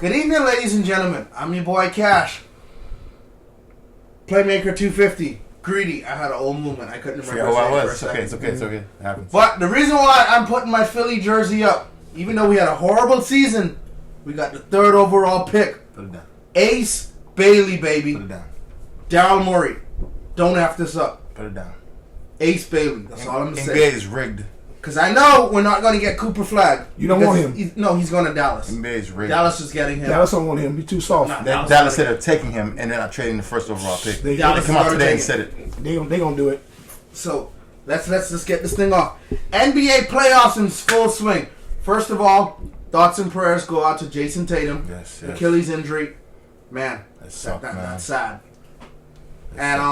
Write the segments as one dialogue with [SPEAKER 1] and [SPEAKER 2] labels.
[SPEAKER 1] Good evening, ladies and gentlemen. I'm your boy Cash. Playmaker 250. Greedy. I had an old movement. I couldn't remember.
[SPEAKER 2] Yeah, I was. It's okay. It happens.
[SPEAKER 1] But the reason why I'm putting my Philly jersey up, even though we had a horrible season, we got the 3rd overall pick.
[SPEAKER 2] Put it down.
[SPEAKER 1] Ace Bailey, baby.
[SPEAKER 2] Put it down.
[SPEAKER 1] Daryl Morey. Don't F this up.
[SPEAKER 2] Put it down.
[SPEAKER 1] Ace Bailey. That's all I'm going to say.
[SPEAKER 2] NBA is rigged.
[SPEAKER 1] Because I know we're not going to get Cooper Flag.
[SPEAKER 3] You don't want him.
[SPEAKER 1] He's going to Dallas.
[SPEAKER 2] NBA is rigged.
[SPEAKER 1] Dallas is getting him.
[SPEAKER 3] Dallas don't want him. He's too soft.
[SPEAKER 2] Dallas said they're taking him, and then I'm trading the 1st overall pick. They
[SPEAKER 1] Dallas
[SPEAKER 2] come out today and said it.
[SPEAKER 3] They gonna do it.
[SPEAKER 1] So let's just get this thing off. NBA playoffs in full swing. First of all, thoughts and prayers go out to Jason Tatum.
[SPEAKER 2] Yes.
[SPEAKER 1] Achilles injury, man.
[SPEAKER 2] That sucked, man.
[SPEAKER 1] That's sad. And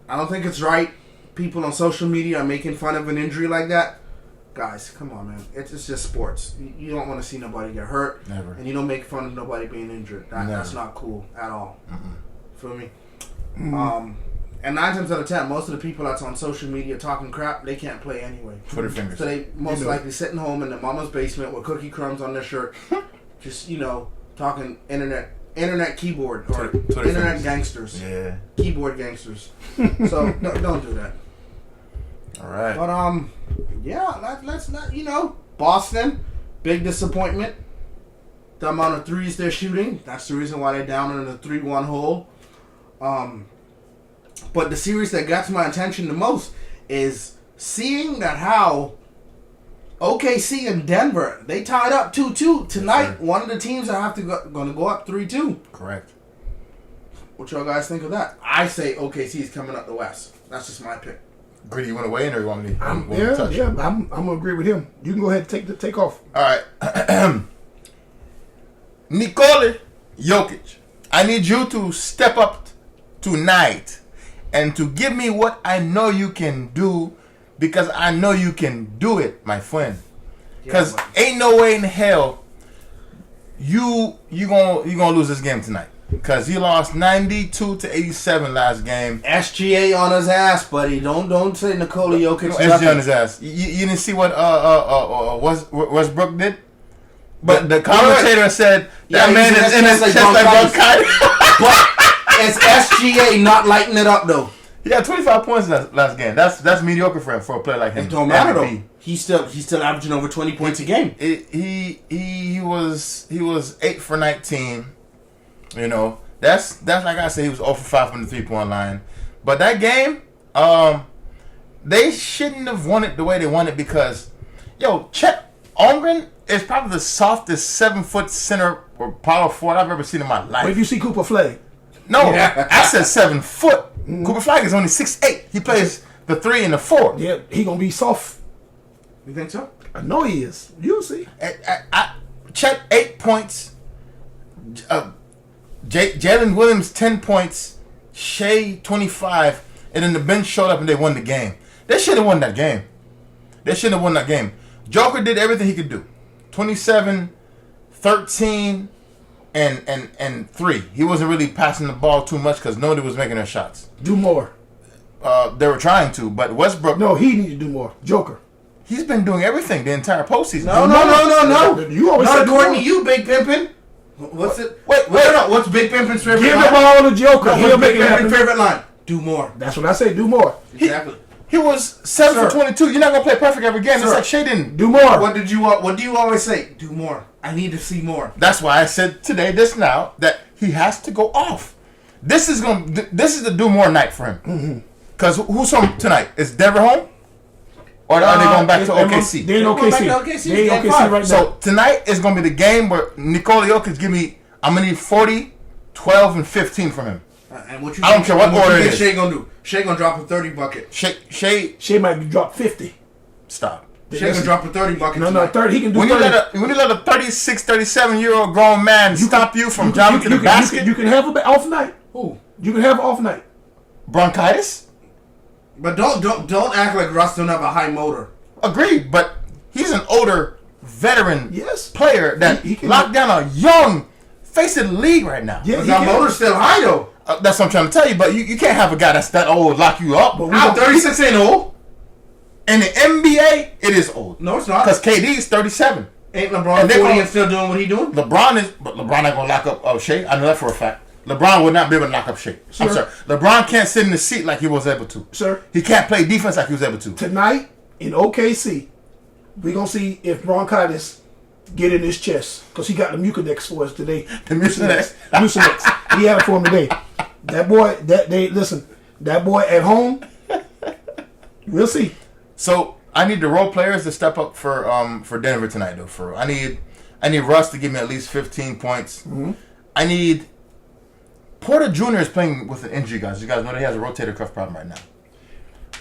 [SPEAKER 1] I don't think it's right. People on social media are making fun of an injury like that. Guys, come on, man. It's just sports. You don't want to see nobody get hurt.
[SPEAKER 2] Never.
[SPEAKER 1] And you don't make fun of nobody being injured. That's not cool at all. Feel me? And 9 times out of 10, most of the people that's on social media talking crap, they can't play anyway.
[SPEAKER 2] Twitter fingers.
[SPEAKER 1] So they most likely sitting home in their mama's basement with cookie crumbs on their shirt, just talking internet keyboard or
[SPEAKER 2] Twitter
[SPEAKER 1] internet
[SPEAKER 2] fingers.
[SPEAKER 1] gangsters.
[SPEAKER 2] Yeah.
[SPEAKER 1] Keyboard gangsters. So don't do that.
[SPEAKER 2] All right.
[SPEAKER 1] But let's not Boston, big disappointment. The amount of threes they're shooting, that's the reason why they're down in the 3-1 hole. But the series that got my attention the most is seeing that how OKC and Denver, they tied up 2-2 tonight.
[SPEAKER 2] Yes,
[SPEAKER 1] one of the teams that have to gonna go up 3-2.
[SPEAKER 2] Correct.
[SPEAKER 1] What y'all guys think of that? I say OKC is coming up the West. That's just my pick.
[SPEAKER 2] Greedy, you want to weigh in or you want me to touch?
[SPEAKER 3] Yeah. I'm gonna agree with him. You can go ahead and take off.
[SPEAKER 2] All right. Nikola Jokic, I need you to step up tonight and to give me what I know you can do, because I know you can do it, my friend. Because ain't no way in hell you gonna lose this game tonight. Because he lost 92-87 last game.
[SPEAKER 1] SGA on his ass, buddy. Don't say Nikola Jokic.
[SPEAKER 2] SGA on his ass. You didn't see what Westbrook did? But the commentator said that man is in his chest like bronchitis.
[SPEAKER 1] But it's SGA not lighting it up though.
[SPEAKER 2] He had 25 points last game. That's mediocre for him, for a player like him.
[SPEAKER 1] It don't matter though. He's still averaging over 20 points a game.
[SPEAKER 2] He was 8 for 19. That's like I said, he was 0 for 5 from the 3-point line. But that game, they shouldn't have won it the way they won it, because Chet Holmgren is probably the softest 7-foot center or power forward I've ever seen in my life.
[SPEAKER 3] What if you see Cooper Flag?
[SPEAKER 2] No, I said 7 foot. Cooper Flag is only 6'8". He plays the 3 and the 4.
[SPEAKER 3] Yeah, he gonna be soft.
[SPEAKER 1] You think so?
[SPEAKER 3] I know he is. You'll see.
[SPEAKER 2] Chet 8 points. Jalen Williams 10 points. Shea 25, and then the bench showed up and they won the game. They should have won that game. Joker did everything he could do. 27, 13, and 3. He wasn't really passing the ball too much because nobody was making their shots.
[SPEAKER 3] Do more.
[SPEAKER 2] They were trying to, but Westbrook...
[SPEAKER 3] No, he need to do more. Joker.
[SPEAKER 2] He's been doing everything the entire postseason.
[SPEAKER 1] No.
[SPEAKER 3] You always
[SPEAKER 1] not
[SPEAKER 3] said
[SPEAKER 1] according to you, Big Pimpin'. What's it? Wait. What's Big Pimpin's favorite
[SPEAKER 3] Give
[SPEAKER 1] line?
[SPEAKER 3] the ball to Joker.
[SPEAKER 1] No,
[SPEAKER 3] He'll
[SPEAKER 1] what's
[SPEAKER 3] make
[SPEAKER 1] Big
[SPEAKER 3] it happen.
[SPEAKER 1] Pimpin's favorite line? Do more.
[SPEAKER 3] That's what I say. Do more.
[SPEAKER 1] Exactly.
[SPEAKER 2] He was 7 for 22. You're not gonna play perfect every game. It's like Shea didn't.
[SPEAKER 3] Do more.
[SPEAKER 1] What do you always say? Do more. I need to see more.
[SPEAKER 2] That's why I said today, that he has to go off. This is the do more night for him. Because who's home tonight? Is Denver home? Or are they going back to OKC?
[SPEAKER 3] They're in OKC. They're in OKC right now.
[SPEAKER 2] So tonight is going to be the game where Nikola Jokic I'm going to need 40, 12, and 15 from him.
[SPEAKER 1] And what you
[SPEAKER 2] I don't care what order it is.
[SPEAKER 1] Shea going to do? Shea going to drop a 30 bucket.
[SPEAKER 2] Shea
[SPEAKER 3] might drop 50.
[SPEAKER 2] Stop.
[SPEAKER 1] Shea going to drop a 30 bucket.
[SPEAKER 3] No, 30. He can do
[SPEAKER 2] when
[SPEAKER 3] 30.
[SPEAKER 2] When you let a 36, 37-year-old grown man stop you from driving to the basket.
[SPEAKER 3] You can have an off night.
[SPEAKER 1] Who?
[SPEAKER 3] You can have an off night.
[SPEAKER 2] Bronchitis?
[SPEAKER 1] But don't act like Russ don't have a high motor.
[SPEAKER 2] Agreed, but he's an older veteran player that
[SPEAKER 3] he
[SPEAKER 2] locked down a young face of the league right now.
[SPEAKER 3] Yeah,
[SPEAKER 1] but that motor's still high though.
[SPEAKER 2] That's what I'm trying to tell you. But you can't have a guy that's that old lock you up.
[SPEAKER 1] But 36 ain't old.
[SPEAKER 2] In the NBA, it is old.
[SPEAKER 1] No, it's not.
[SPEAKER 2] Because KD is 37.
[SPEAKER 1] Ain't LeBron 40 and still doing what he doing?
[SPEAKER 2] But LeBron not gonna lock up Shea. I know that for a fact. LeBron would not be able to lock up Shea.
[SPEAKER 3] Sir.
[SPEAKER 2] I'm sorry. LeBron can't sit in the seat like he was able to.
[SPEAKER 3] Sir.
[SPEAKER 2] He can't play defense like he was able to.
[SPEAKER 3] Tonight in OKC, we're going to see if bronchitis get in his chest. Because he got the Mucinex for us today.
[SPEAKER 2] The Mucinex.
[SPEAKER 3] Mucinex. He had it for him today. That boy, that boy at home, we'll see.
[SPEAKER 2] So I need the role players to step up for Denver tonight, though. I need Russ to give me at least 15 points.
[SPEAKER 3] Mm-hmm.
[SPEAKER 2] I need Porter Jr. is playing with an injury, guys. You guys know that he has a rotator cuff problem right now.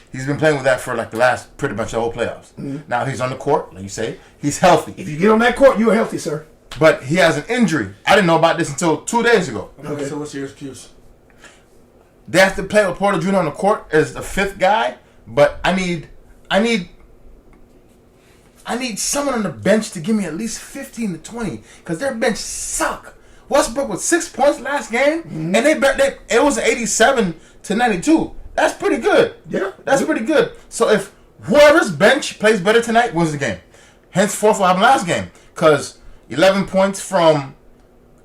[SPEAKER 2] He's been playing with that for like the last pretty much the whole playoffs.
[SPEAKER 3] Mm-hmm.
[SPEAKER 2] Now he's on the court, like you say. He's healthy.
[SPEAKER 3] If you get on that court, you're healthy, sir.
[SPEAKER 2] But he has an injury. I didn't know about this until 2 days ago.
[SPEAKER 1] Okay, so what's your excuse?
[SPEAKER 2] They have to play with Porter Jr. on the court as the fifth guy, but I need someone on the bench to give me at least 15 to 20 because their bench suck. Westbrook with 6 points last game, and it was 87-92. That's pretty good.
[SPEAKER 3] Yeah,
[SPEAKER 2] that's pretty good. So if whoever's bench plays better tonight wins the game. Henceforth, what happened last game? Because 11 points from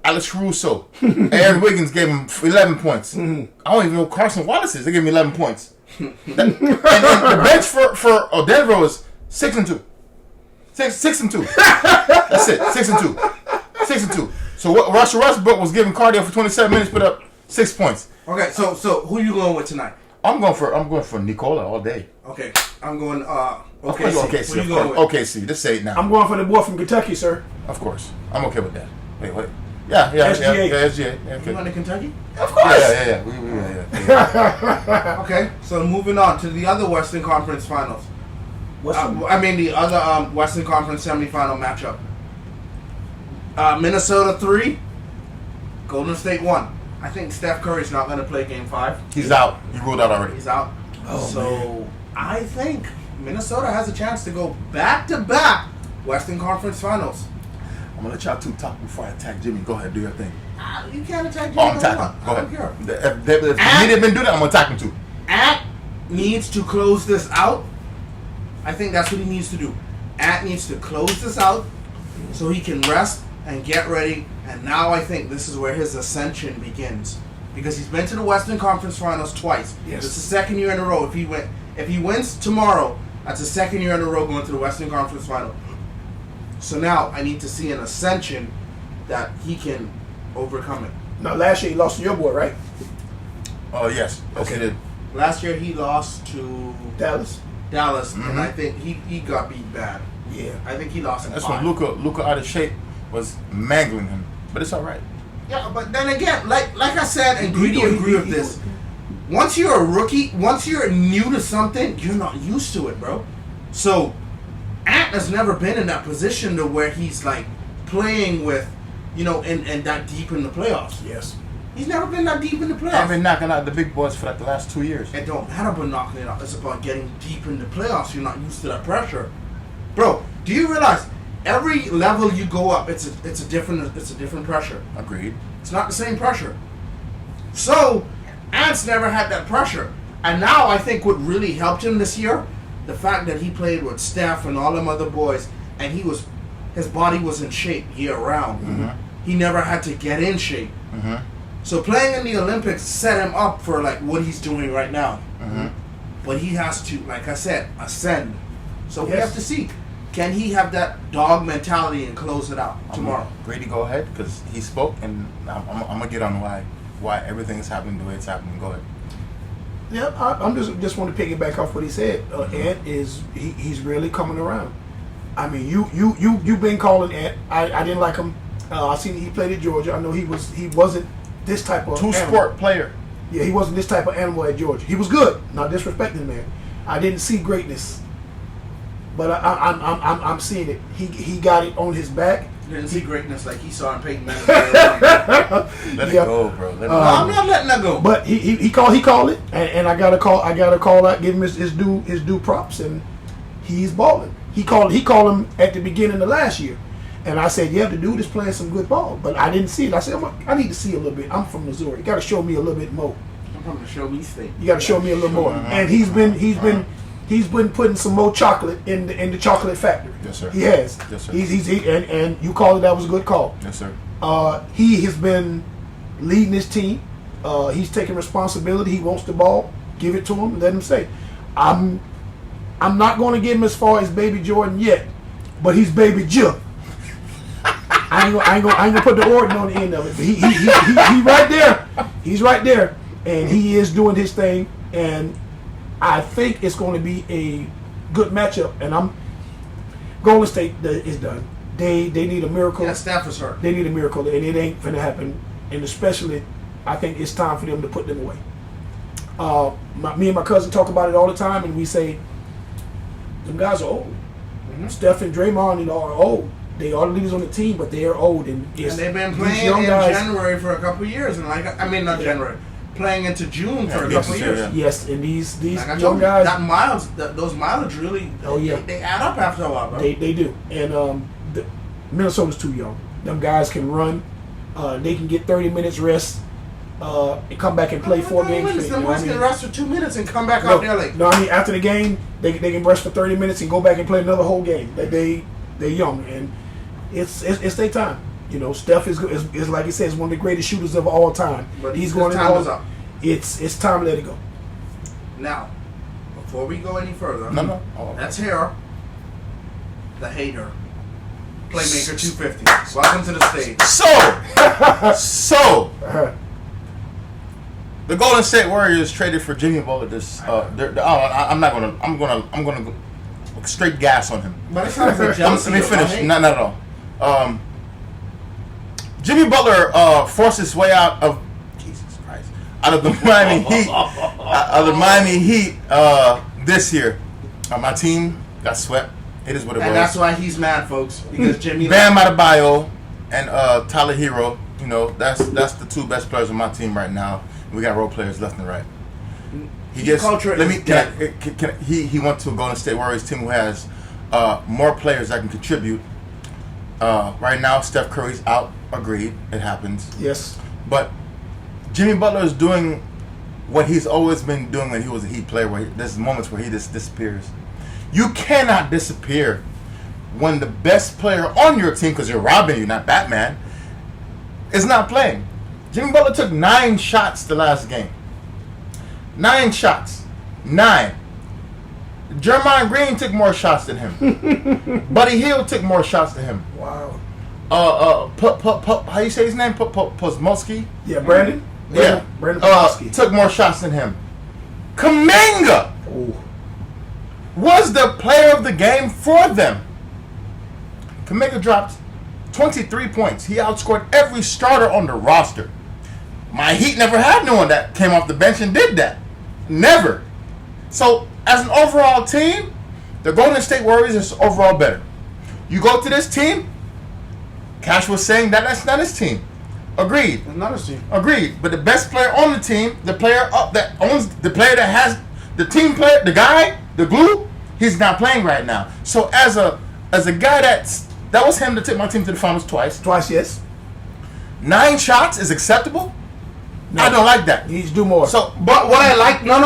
[SPEAKER 2] Alex Caruso, Aaron Wiggins gave him 11 points. I don't even know Carson Wallace is. They gave me 11 points. And the bench for Denver was 6-2. 6-2. That's it. 6-2. 6-2. So what Russell Westbrook was giving cardio for 27 minutes, put up 6 points.
[SPEAKER 1] Okay, so who you going with tonight?
[SPEAKER 2] I'm going for Nikola all day.
[SPEAKER 1] Okay, I'm going
[SPEAKER 2] OKC.
[SPEAKER 1] Who you going with?
[SPEAKER 2] OKC. Just say it now.
[SPEAKER 3] I'm going for the boy from Kentucky, sir.
[SPEAKER 2] Of course, I'm okay with that. Wait. Yeah. SGA. Yeah, okay.
[SPEAKER 1] You going to Kentucky?
[SPEAKER 3] Of course.
[SPEAKER 2] Yeah.
[SPEAKER 1] Okay, so moving on to the other Western Conference Finals. The other Western Conference semifinal matchup. Minnesota 3, Golden State 1. I think Steph Curry's not going to play Game 5.
[SPEAKER 2] He's out. He ruled out already.
[SPEAKER 1] He's out.
[SPEAKER 3] Man.
[SPEAKER 1] I think Minnesota has a chance to go back-to-back Western Conference Finals.
[SPEAKER 2] I'm going to let y'all two talk before I attack Jimmy. Go ahead, do your thing.
[SPEAKER 1] You can't attack Jimmy.
[SPEAKER 2] I'm attacking. Go
[SPEAKER 1] I don't care.
[SPEAKER 2] ahead. If he didn't do that, I'm going to attack him too.
[SPEAKER 1] Ant needs to close this out. I think that's what he needs to do. Ant needs to close this out so he can rest and get ready. And now I think this is where his ascension begins. Because he's been to the Western Conference Finals twice.
[SPEAKER 3] Yes.
[SPEAKER 1] This is the second year in a row. If he wins tomorrow, that's the second year in a row going to the Western Conference Final. So now I need to see an ascension that he can overcome it.
[SPEAKER 3] Now, last year he lost to your boy, right?
[SPEAKER 2] Oh, yes. Okay. He did.
[SPEAKER 1] Last year he lost to
[SPEAKER 3] Dallas.
[SPEAKER 1] and I think he got beat bad.
[SPEAKER 3] Yeah.
[SPEAKER 1] I think he lost in
[SPEAKER 2] That's
[SPEAKER 1] 5.
[SPEAKER 2] when Luka out of shape was mangling him. But it's all right.
[SPEAKER 1] Yeah, but then again, like I said, and Greedy agree with this. Once you're a rookie, once you're new to something, you're not used to it, bro. So, Ant has never been in that position to where he's like playing with, and that deep in the playoffs.
[SPEAKER 3] Yes.
[SPEAKER 1] He's never been that deep in the
[SPEAKER 2] I've
[SPEAKER 1] playoffs.
[SPEAKER 2] been knocking out the big boys for like the last 2 years.
[SPEAKER 1] It don't matter about knocking it out. It's about getting deep in the playoffs. You're not used to that pressure, bro. Do you realize every level you go up, it's a different pressure.
[SPEAKER 2] Agreed.
[SPEAKER 1] It's not the same pressure. So, Ant's never had that pressure. And now I think what really helped him this year, the fact that he played with Steph and all them other boys, and his body was in shape year round.
[SPEAKER 2] Mm-hmm.
[SPEAKER 1] He never had to get in shape.
[SPEAKER 2] Mm-hmm.
[SPEAKER 1] So playing in the Olympics set him up for like what he's doing right now.
[SPEAKER 2] Mm-hmm.
[SPEAKER 1] But he has to, like I said, ascend. So we
[SPEAKER 3] Yes.
[SPEAKER 1] have to see. Can he have that dog mentality and close it out tomorrow?
[SPEAKER 2] Grady, go ahead, because he spoke, and I'm going to get on why everything is happening the way it's happening. Go ahead.
[SPEAKER 3] Yeah, I'm just want to piggyback off what he said. Ant he's really coming around. I mean, you've been calling Ant. I didn't like him. I seen he played at Georgia. I know he wasn't this type of
[SPEAKER 2] Two-sport player.
[SPEAKER 3] Yeah, he wasn't this type of animal at Georgia. He was good. Not disrespecting the man. I didn't see greatness, but I'm seeing it. He got it on his back.
[SPEAKER 1] You didn't see greatness like he saw in Peyton Manning.
[SPEAKER 2] Let it go, bro. Let it go.
[SPEAKER 1] I'm not letting that go.
[SPEAKER 3] But he called it, and I gotta call out, give him his due props, and he's balling. He called him at the beginning of last year, and I said, yeah, the dude is playing some good ball, but I didn't see it. I said, I need to see a little bit. I'm from Missouri. You got to show me a little bit more.
[SPEAKER 1] I'm coming to show me state.
[SPEAKER 3] You got to show me a little more. And he's been he's been putting some more chocolate in the chocolate factory.
[SPEAKER 2] Yes, sir.
[SPEAKER 3] He has.
[SPEAKER 2] Yes, sir.
[SPEAKER 3] And you called it, that was a good call.
[SPEAKER 2] Yes, sir.
[SPEAKER 3] He has been leading his team. He's taking responsibility. He wants the ball. Give it to him. Let him say, I'm not going to get him as far as Baby Jordan yet, but he's Baby Jill. I ain't gonna put the Orton on the end of it. But he right there. He's right there, and he is doing his thing. And I think it's going to be a good matchup. And Golden State is done. They need a miracle.
[SPEAKER 1] Yeah, Steph is hurt.
[SPEAKER 3] They need a miracle, and it ain't gonna happen. And especially, I think it's time for them to put them away. Me and my cousin talk about it all the time, and we say, them guys are old.
[SPEAKER 1] Mm-hmm.
[SPEAKER 3] Steph and Draymond, are old. They are the leaders on the team, but they are old. And
[SPEAKER 1] And they've been
[SPEAKER 3] these
[SPEAKER 1] playing
[SPEAKER 3] young
[SPEAKER 1] in
[SPEAKER 3] guys-
[SPEAKER 1] January for a couple of years, and not January, playing into June for a
[SPEAKER 2] Yeah,
[SPEAKER 1] couple of
[SPEAKER 2] yeah,
[SPEAKER 1] years.
[SPEAKER 2] yeah.
[SPEAKER 3] Yes, and these
[SPEAKER 1] Like I
[SPEAKER 3] young
[SPEAKER 1] told you,
[SPEAKER 3] guys,
[SPEAKER 1] those mileage really,
[SPEAKER 3] Oh, yeah.
[SPEAKER 1] they add up after a while, bro.
[SPEAKER 3] they do. And Minnesota's too young. Them guys can run. They can get 30 minutes rest and come back and play 4 games straight.
[SPEAKER 1] The
[SPEAKER 3] You know what
[SPEAKER 1] boys
[SPEAKER 3] I
[SPEAKER 1] can
[SPEAKER 3] mean?
[SPEAKER 1] rest for 2 minutes and come back out there like.
[SPEAKER 3] No, I mean after the game, they can rest for 30 minutes and go back and play another whole game. They're young, and it's their time. Steph is like he says, one of the greatest shooters of all time.
[SPEAKER 1] But
[SPEAKER 3] he's
[SPEAKER 1] his
[SPEAKER 3] going
[SPEAKER 1] time
[SPEAKER 3] to
[SPEAKER 1] is up.
[SPEAKER 3] It's time to let it go.
[SPEAKER 1] Now, before we go any further,
[SPEAKER 2] No.
[SPEAKER 1] let's hear the hater, Playmaker 250. Welcome to the stage.
[SPEAKER 2] So the Golden State Warriors traded for Jimmy Butler. I'm gonna go straight gas on him.
[SPEAKER 1] But it's not for
[SPEAKER 2] Let
[SPEAKER 1] jealousy.
[SPEAKER 2] me
[SPEAKER 1] or
[SPEAKER 2] finish.
[SPEAKER 1] hate.
[SPEAKER 2] Not at all. Jimmy Butler forced his way out of the Miami Heat. Out of the Miami Heat this year. My team got swept. It is what it
[SPEAKER 1] And
[SPEAKER 2] was.
[SPEAKER 1] that's why he's mad, folks. Because Jimmy.
[SPEAKER 2] Bam Adebayo and Tyler Hero. That's the two best players on my team right now. We got role players left and right. He went to a Golden State Warriors team who has more players that can contribute. Right now, Steph Curry's out. Agreed, it happens.
[SPEAKER 3] Yes.
[SPEAKER 2] But Jimmy Butler is doing what he's always been doing when he was a Heat player. Where there's moments where he just disappears. You cannot disappear when the best player on your team, because you're Robin, you're not Batman, is not playing. Jimmy Butler took 9 shots the last game. 9 shots. 9. Jeremiah Green took more shots than him. Buddy Hield took more shots than him.
[SPEAKER 3] Wow.
[SPEAKER 2] How you say his name? Posmowski?
[SPEAKER 3] Yeah, Brandon.
[SPEAKER 2] Yeah.
[SPEAKER 3] Brandon Popovsky.
[SPEAKER 2] Took more shots than him. Kuminga
[SPEAKER 3] Ooh.
[SPEAKER 2] was the player of the game for them. Kuminga dropped 23 points. He outscored every starter on the roster. My Heat never had no one that came off the bench and did that. Never. So, as an overall team, the Golden State Warriors is overall better. You go to this team, Cash was saying that's not his team. Agreed.
[SPEAKER 1] Another team.
[SPEAKER 2] Agreed. But the best player on the team, the player that owns the player that has the team player, the guy, the glue, he's not playing right now. So as a guy that was him that took my team to the finals twice.
[SPEAKER 3] Twice, yes.
[SPEAKER 2] 9 shots is acceptable.
[SPEAKER 3] No.
[SPEAKER 2] I don't like that.
[SPEAKER 3] He needs to do more.
[SPEAKER 2] So,
[SPEAKER 1] But what I like, no.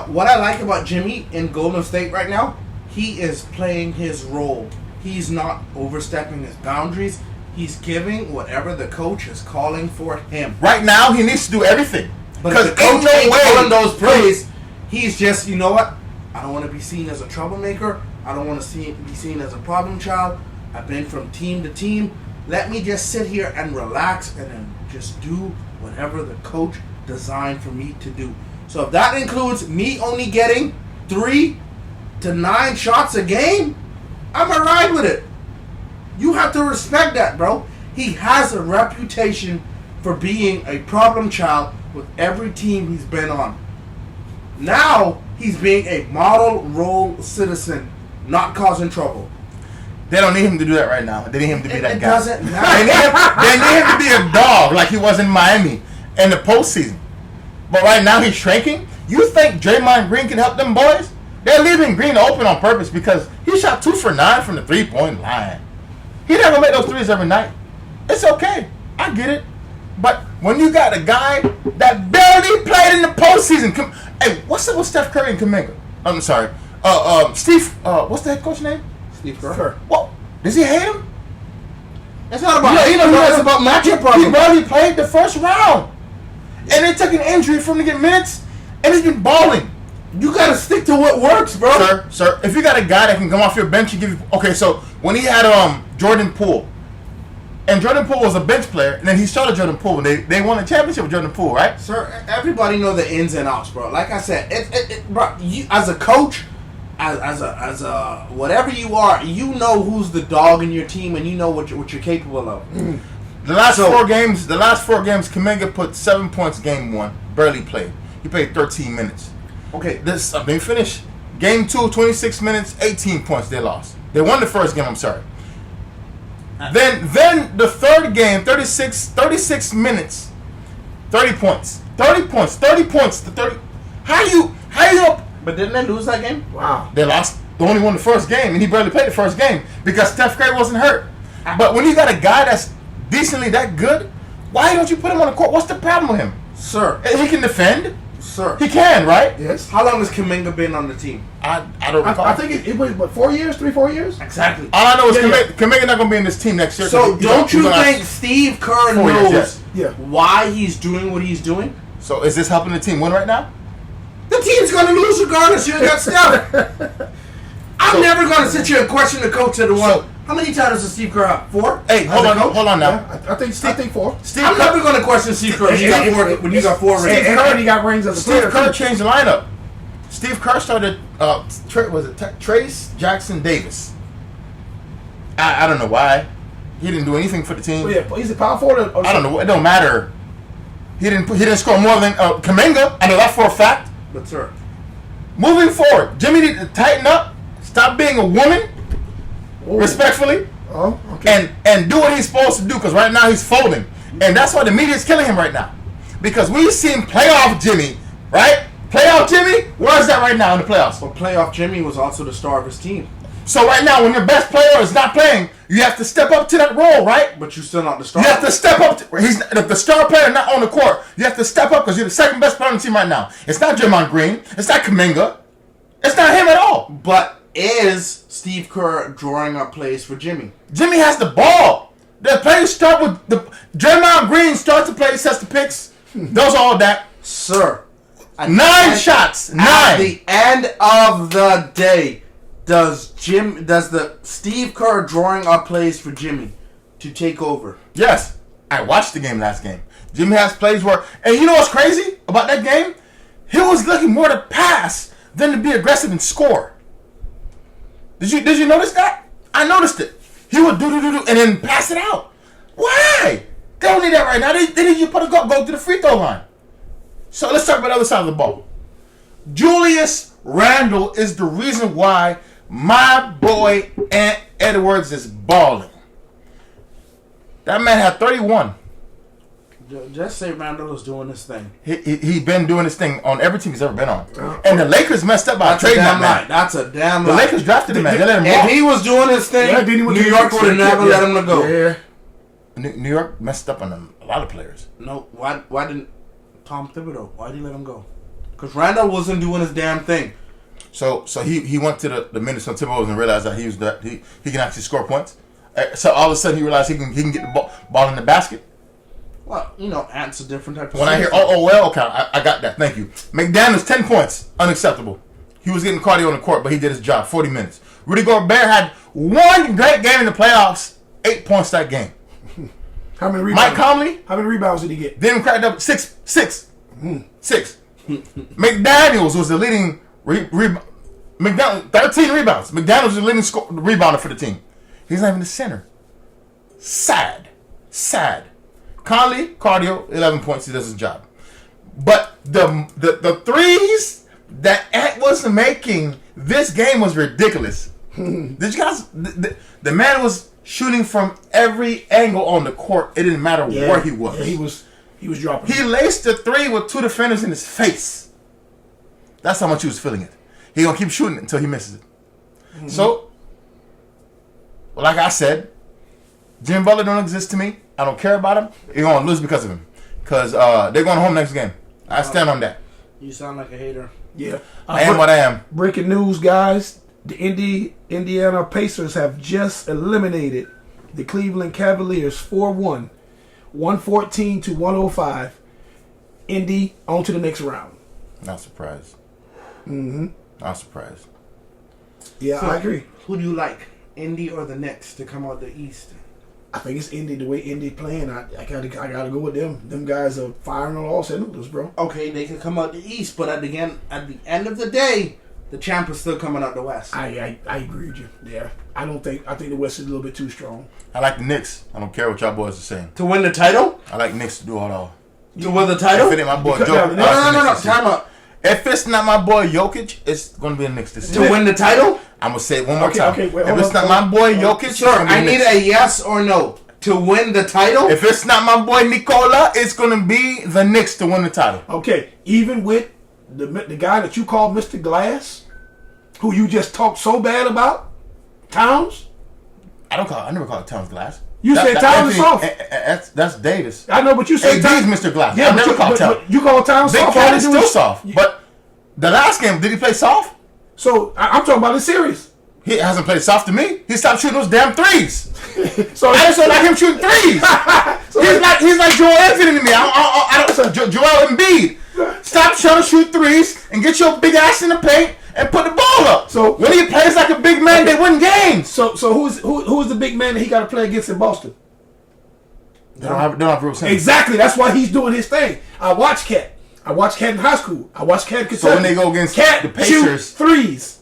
[SPEAKER 1] What I like about Jimmy in Golden State right now, he is playing his role. He's not overstepping his boundaries. He's giving whatever the coach is calling for him.
[SPEAKER 2] right now he needs to do everything.
[SPEAKER 1] But if the coach ain't calling those plays, he's just, you know what? I don't want to be seen as a troublemaker. I don't want to be seen as a problem child. I've been from team to team. Let me just sit here and relax and then just do whatever the coach designed for me to do. So if that includes me only getting 3 to 9 shots a game, I'm going to ride with it. You have to respect that, bro. He has a reputation for being a problem child with every team he's been on. Now, he's being a model role citizen, not causing trouble.
[SPEAKER 2] They don't need him to do that right now. They need him to be that
[SPEAKER 1] It
[SPEAKER 2] guy.
[SPEAKER 1] doesn't
[SPEAKER 2] They
[SPEAKER 1] matter.
[SPEAKER 2] need him to be a dog like he was in Miami in the postseason. But right now he's shrinking. You think Draymond Green can help them boys? They're leaving Green open on purpose because he shot 2 for 9 from the 3-point line. He not gonna make those threes every night. It's okay. I get it. But when you got a guy that barely played in the postseason, hey, what's up with Steph Curry and Kuminga? I'm sorry, Steve. What's that coach name?
[SPEAKER 1] Steve Kerr.
[SPEAKER 3] Sure.
[SPEAKER 2] What? Does he hate him?
[SPEAKER 1] It's not about
[SPEAKER 2] Yeah,
[SPEAKER 1] hate, it's about matchup
[SPEAKER 2] He
[SPEAKER 1] problem.
[SPEAKER 2] barely played the first round, and they took an injury for him to get minutes, and he's been balling.
[SPEAKER 1] You gotta stick to what works, bro.
[SPEAKER 2] Sir, if you got a guy that can come off your bench and give you, okay, so when he had Jordan Poole, and Jordan Poole was a bench player, and then he started Jordan Poole, and they won a championship with Jordan Poole, right?
[SPEAKER 1] Sir, everybody know the ins and outs, bro. Like I said, bro, you as a coach, as a whatever you are, you know who's the dog in your team, and you know what you're capable of.
[SPEAKER 2] The last four games, Kuminga put 7 points game 1, barely played. He played 13 minutes.
[SPEAKER 1] Okay,
[SPEAKER 2] This they finished game 2, 26 minutes, 18 points. They lost. They won the first game. I'm sorry. Then the third game, 36 minutes, 30 points. 30 points to 30. How you up?
[SPEAKER 1] but didn't they lose that game?
[SPEAKER 3] Wow.
[SPEAKER 2] They lost. They only won the first game, and he barely played the first game because Steph Curry wasn't hurt. But when you got a guy that's decently that good, why don't you put him on the court? What's the problem with him?
[SPEAKER 1] Sir,
[SPEAKER 2] He can defend.
[SPEAKER 1] sir.
[SPEAKER 2] He can, right?
[SPEAKER 3] Yes.
[SPEAKER 1] How long has Kuminga been on the team?
[SPEAKER 2] I don't recall.
[SPEAKER 3] I think it was, what, 4 years? 3-4 years?
[SPEAKER 1] Exactly.
[SPEAKER 2] All I know is
[SPEAKER 3] Yeah,
[SPEAKER 2] Kuminga not going to be in this team next year.
[SPEAKER 1] So
[SPEAKER 2] 'cause
[SPEAKER 1] don't
[SPEAKER 2] he's
[SPEAKER 1] you
[SPEAKER 2] gonna-
[SPEAKER 1] think Steve Kerr
[SPEAKER 2] 4 years,
[SPEAKER 1] knows
[SPEAKER 2] yes.
[SPEAKER 3] Yeah.
[SPEAKER 1] why he's doing what he's doing?
[SPEAKER 2] So is this helping the team win right now?
[SPEAKER 1] The team's gonna lose regardless. You got Steph. I'm never gonna sit here and question the coach of the one. How many titles does Steve Kerr have? 4?
[SPEAKER 2] Hey, hold
[SPEAKER 1] As a coach?
[SPEAKER 2] on now.
[SPEAKER 3] Yeah, I think 4.
[SPEAKER 2] Steve
[SPEAKER 1] I'm
[SPEAKER 2] Kerr,
[SPEAKER 1] never gonna question Steve Kerr when you got 4. When you got 4 rings.
[SPEAKER 3] And he got rings as a
[SPEAKER 2] Steve
[SPEAKER 3] player.
[SPEAKER 2] Kerr
[SPEAKER 3] too.
[SPEAKER 2] changed the lineup. Steve Kerr started. Trace Jackson Davis? I don't know why. He didn't do anything for the team.
[SPEAKER 3] Oh, yeah, he's a power forward. Or
[SPEAKER 2] I don't know. It don't matter. He didn't score more than Kuminga. I know that for a fact.
[SPEAKER 1] But sir,
[SPEAKER 2] Moving forward, Jimmy need to tighten up. Stop being a woman,
[SPEAKER 3] Oh.
[SPEAKER 2] respectfully.
[SPEAKER 3] Oh, okay.
[SPEAKER 2] and do what he's supposed to do, because right now he's folding, and that's why the media is killing him right now. Because we see him playoff Jimmy, right? Playoff Jimmy, where is that right now in the playoffs?
[SPEAKER 1] but playoff Jimmy was also the star of his team.
[SPEAKER 2] So right now, when your best player is not playing, you have to step up to that role, right?
[SPEAKER 1] But you're still not the star.
[SPEAKER 2] You have to step up. If the star player not on the court, you have to step up because you're the second best player on the team right now. It's not Draymond Green. It's not Kuminga. It's not him at all.
[SPEAKER 1] But is Steve Kerr drawing up plays for Jimmy?
[SPEAKER 2] Jimmy has the ball. The players start with the Draymond Green starts the play, sets the picks, does all that.
[SPEAKER 1] Sir, at
[SPEAKER 2] 9
[SPEAKER 1] the-
[SPEAKER 2] shots.
[SPEAKER 1] At
[SPEAKER 2] 9.
[SPEAKER 1] the end of the day, does the Steve Kerr drawing up plays for Jimmy to take over?
[SPEAKER 2] Yes. I watched the game last game. Jimmy has plays where, and you know what's crazy about that game? He was looking more to pass than to be aggressive and score. Did you notice that? I noticed it. He would do and then pass it out. Why? They don't need that right now. They need you to go to the free throw line. So let's talk about the other side of the ball. Julius Randle is the reason why my boy Ant Edwards is balling. That man had 31.
[SPEAKER 1] Just say Randall is doing this thing.
[SPEAKER 2] He been doing this thing on every team he's ever been on. And the Lakers messed up by
[SPEAKER 1] That's a
[SPEAKER 2] trading
[SPEAKER 1] damn
[SPEAKER 2] that
[SPEAKER 1] lie.
[SPEAKER 2] man.
[SPEAKER 1] That's a damn
[SPEAKER 2] The
[SPEAKER 1] lie.
[SPEAKER 2] Lakers drafted him, man. They let him
[SPEAKER 1] If
[SPEAKER 2] walk.
[SPEAKER 1] he was doing his thing,
[SPEAKER 3] Yeah, then he went
[SPEAKER 1] New
[SPEAKER 3] to
[SPEAKER 1] York would have never let him go.
[SPEAKER 3] Yeah.
[SPEAKER 2] New York messed up on a lot of players.
[SPEAKER 1] No, why didn't Tom Thibodeau? Why did he let him go? Because Randall wasn't doing his damn thing.
[SPEAKER 2] So he went to the Minnesota Timberwolves and realized that he can actually score points. So all of a sudden he realized he can get the ball in the basket.
[SPEAKER 1] Well, Ant's a different type of
[SPEAKER 2] When I hear okay, I got that. Thank you. McDaniels 10 points, unacceptable. He was getting cardio on the court, but he did his job. 40 minutes. Rudy Gobert had one great game in the playoffs. 8 points that game.
[SPEAKER 3] How many rebounds?
[SPEAKER 2] Mike Conley
[SPEAKER 3] How many rebounds did he get?
[SPEAKER 2] then cracked up 6. McDaniels was the leading McDaniels 13 rebounds. McDaniels was the leading rebounder for the team. He's not even the center. Sad. Conley, cardio, 11 points. He does his job. But the threes that Ant was making this game was ridiculous. Did you guys? The man was shooting from every angle on the court. It didn't matter where he was.
[SPEAKER 3] Yeah, he was dropping.
[SPEAKER 2] He laced the 3 with 2 defenders in his face. That's how much he was feeling it. He gonna keep shooting it until he misses it.
[SPEAKER 3] Mm-hmm.
[SPEAKER 2] So, like I said, Jimmy Butler don't exist to me. I don't care about him. You're gonna lose because of him. Because they're going home next game. I stand on that.
[SPEAKER 1] You sound like a hater.
[SPEAKER 3] Yeah.
[SPEAKER 2] I am what I am.
[SPEAKER 3] Breaking news, guys. The Indiana Pacers have just eliminated the Cleveland Cavaliers 4-1, 114 to 105. Indy on to the next round.
[SPEAKER 2] Not surprised.
[SPEAKER 3] Mm-hmm.
[SPEAKER 2] Not surprised.
[SPEAKER 3] Yeah,
[SPEAKER 1] So,
[SPEAKER 3] I agree.
[SPEAKER 1] Who do you like, Indy or the Knicks, to come out the East?
[SPEAKER 3] I think it's Indy. The way Indy playing, I gotta go with them. Them guys are firing on all cylinders, bro.
[SPEAKER 1] Okay, they could come out the East, but at the end of the day, the champ is still coming out the West.
[SPEAKER 3] I agree with you. Yeah, I think the West is a little bit too strong.
[SPEAKER 2] I like the Knicks. I don't care what y'all boys are saying.
[SPEAKER 1] To win the title?
[SPEAKER 2] I like Knicks to do it all.
[SPEAKER 1] To win the title?
[SPEAKER 2] If it ain't my boy
[SPEAKER 3] Because-
[SPEAKER 2] Jokic,
[SPEAKER 3] no,
[SPEAKER 1] Time out.
[SPEAKER 2] If it's not my boy Jokic, it's gonna be a Knicks this
[SPEAKER 1] To
[SPEAKER 2] season.
[SPEAKER 1] win the title?
[SPEAKER 2] I'm gonna say it one more
[SPEAKER 3] Okay,
[SPEAKER 2] time.
[SPEAKER 3] okay, wait,
[SPEAKER 2] if
[SPEAKER 3] hold
[SPEAKER 2] it's
[SPEAKER 3] on,
[SPEAKER 2] not
[SPEAKER 3] hold
[SPEAKER 2] my boy Jokic, it's
[SPEAKER 1] Sir,
[SPEAKER 2] gonna be
[SPEAKER 1] I need
[SPEAKER 2] Knicks.
[SPEAKER 1] a yes or no. To win the title?
[SPEAKER 2] If it's not my boy Nikola, it's gonna be the Knicks to win the title.
[SPEAKER 3] Okay, even with the guy that you call Mr. Glass, who you just talked so bad about, Towns.
[SPEAKER 2] I never call it Towns Glass.
[SPEAKER 3] You said Towns is soft.
[SPEAKER 2] That's Davis.
[SPEAKER 3] I know, but you say
[SPEAKER 2] AD's
[SPEAKER 3] Towns.
[SPEAKER 2] Mr. Glass.
[SPEAKER 3] Yeah,
[SPEAKER 2] I never call
[SPEAKER 3] but
[SPEAKER 2] Towns.
[SPEAKER 3] you call Towns
[SPEAKER 2] Big
[SPEAKER 3] soft.
[SPEAKER 2] Cat
[SPEAKER 3] all
[SPEAKER 2] is
[SPEAKER 3] they do
[SPEAKER 2] still soft. But the last game, did he play soft?
[SPEAKER 3] So I'm talking about the series.
[SPEAKER 2] He hasn't played soft to me. He stopped shooting those damn threes.
[SPEAKER 3] So
[SPEAKER 2] I just don't like him shooting threes. he's like Joel Embiid to me. I don't Joel Embiid. Stop trying to shoot threes and get your big ass in the paint and put the ball up.
[SPEAKER 3] So-
[SPEAKER 2] when he plays like a big man, they win games.
[SPEAKER 3] So who's the big man that he got to play against in Boston?
[SPEAKER 2] They don't have real sense.
[SPEAKER 3] Exactly. That's why he's doing his thing. I watched Cat. I watched Cat in high school. I watched Cat in Kentucky.
[SPEAKER 2] So when they go against
[SPEAKER 3] Cat
[SPEAKER 2] the Pacers,
[SPEAKER 3] shoot threes.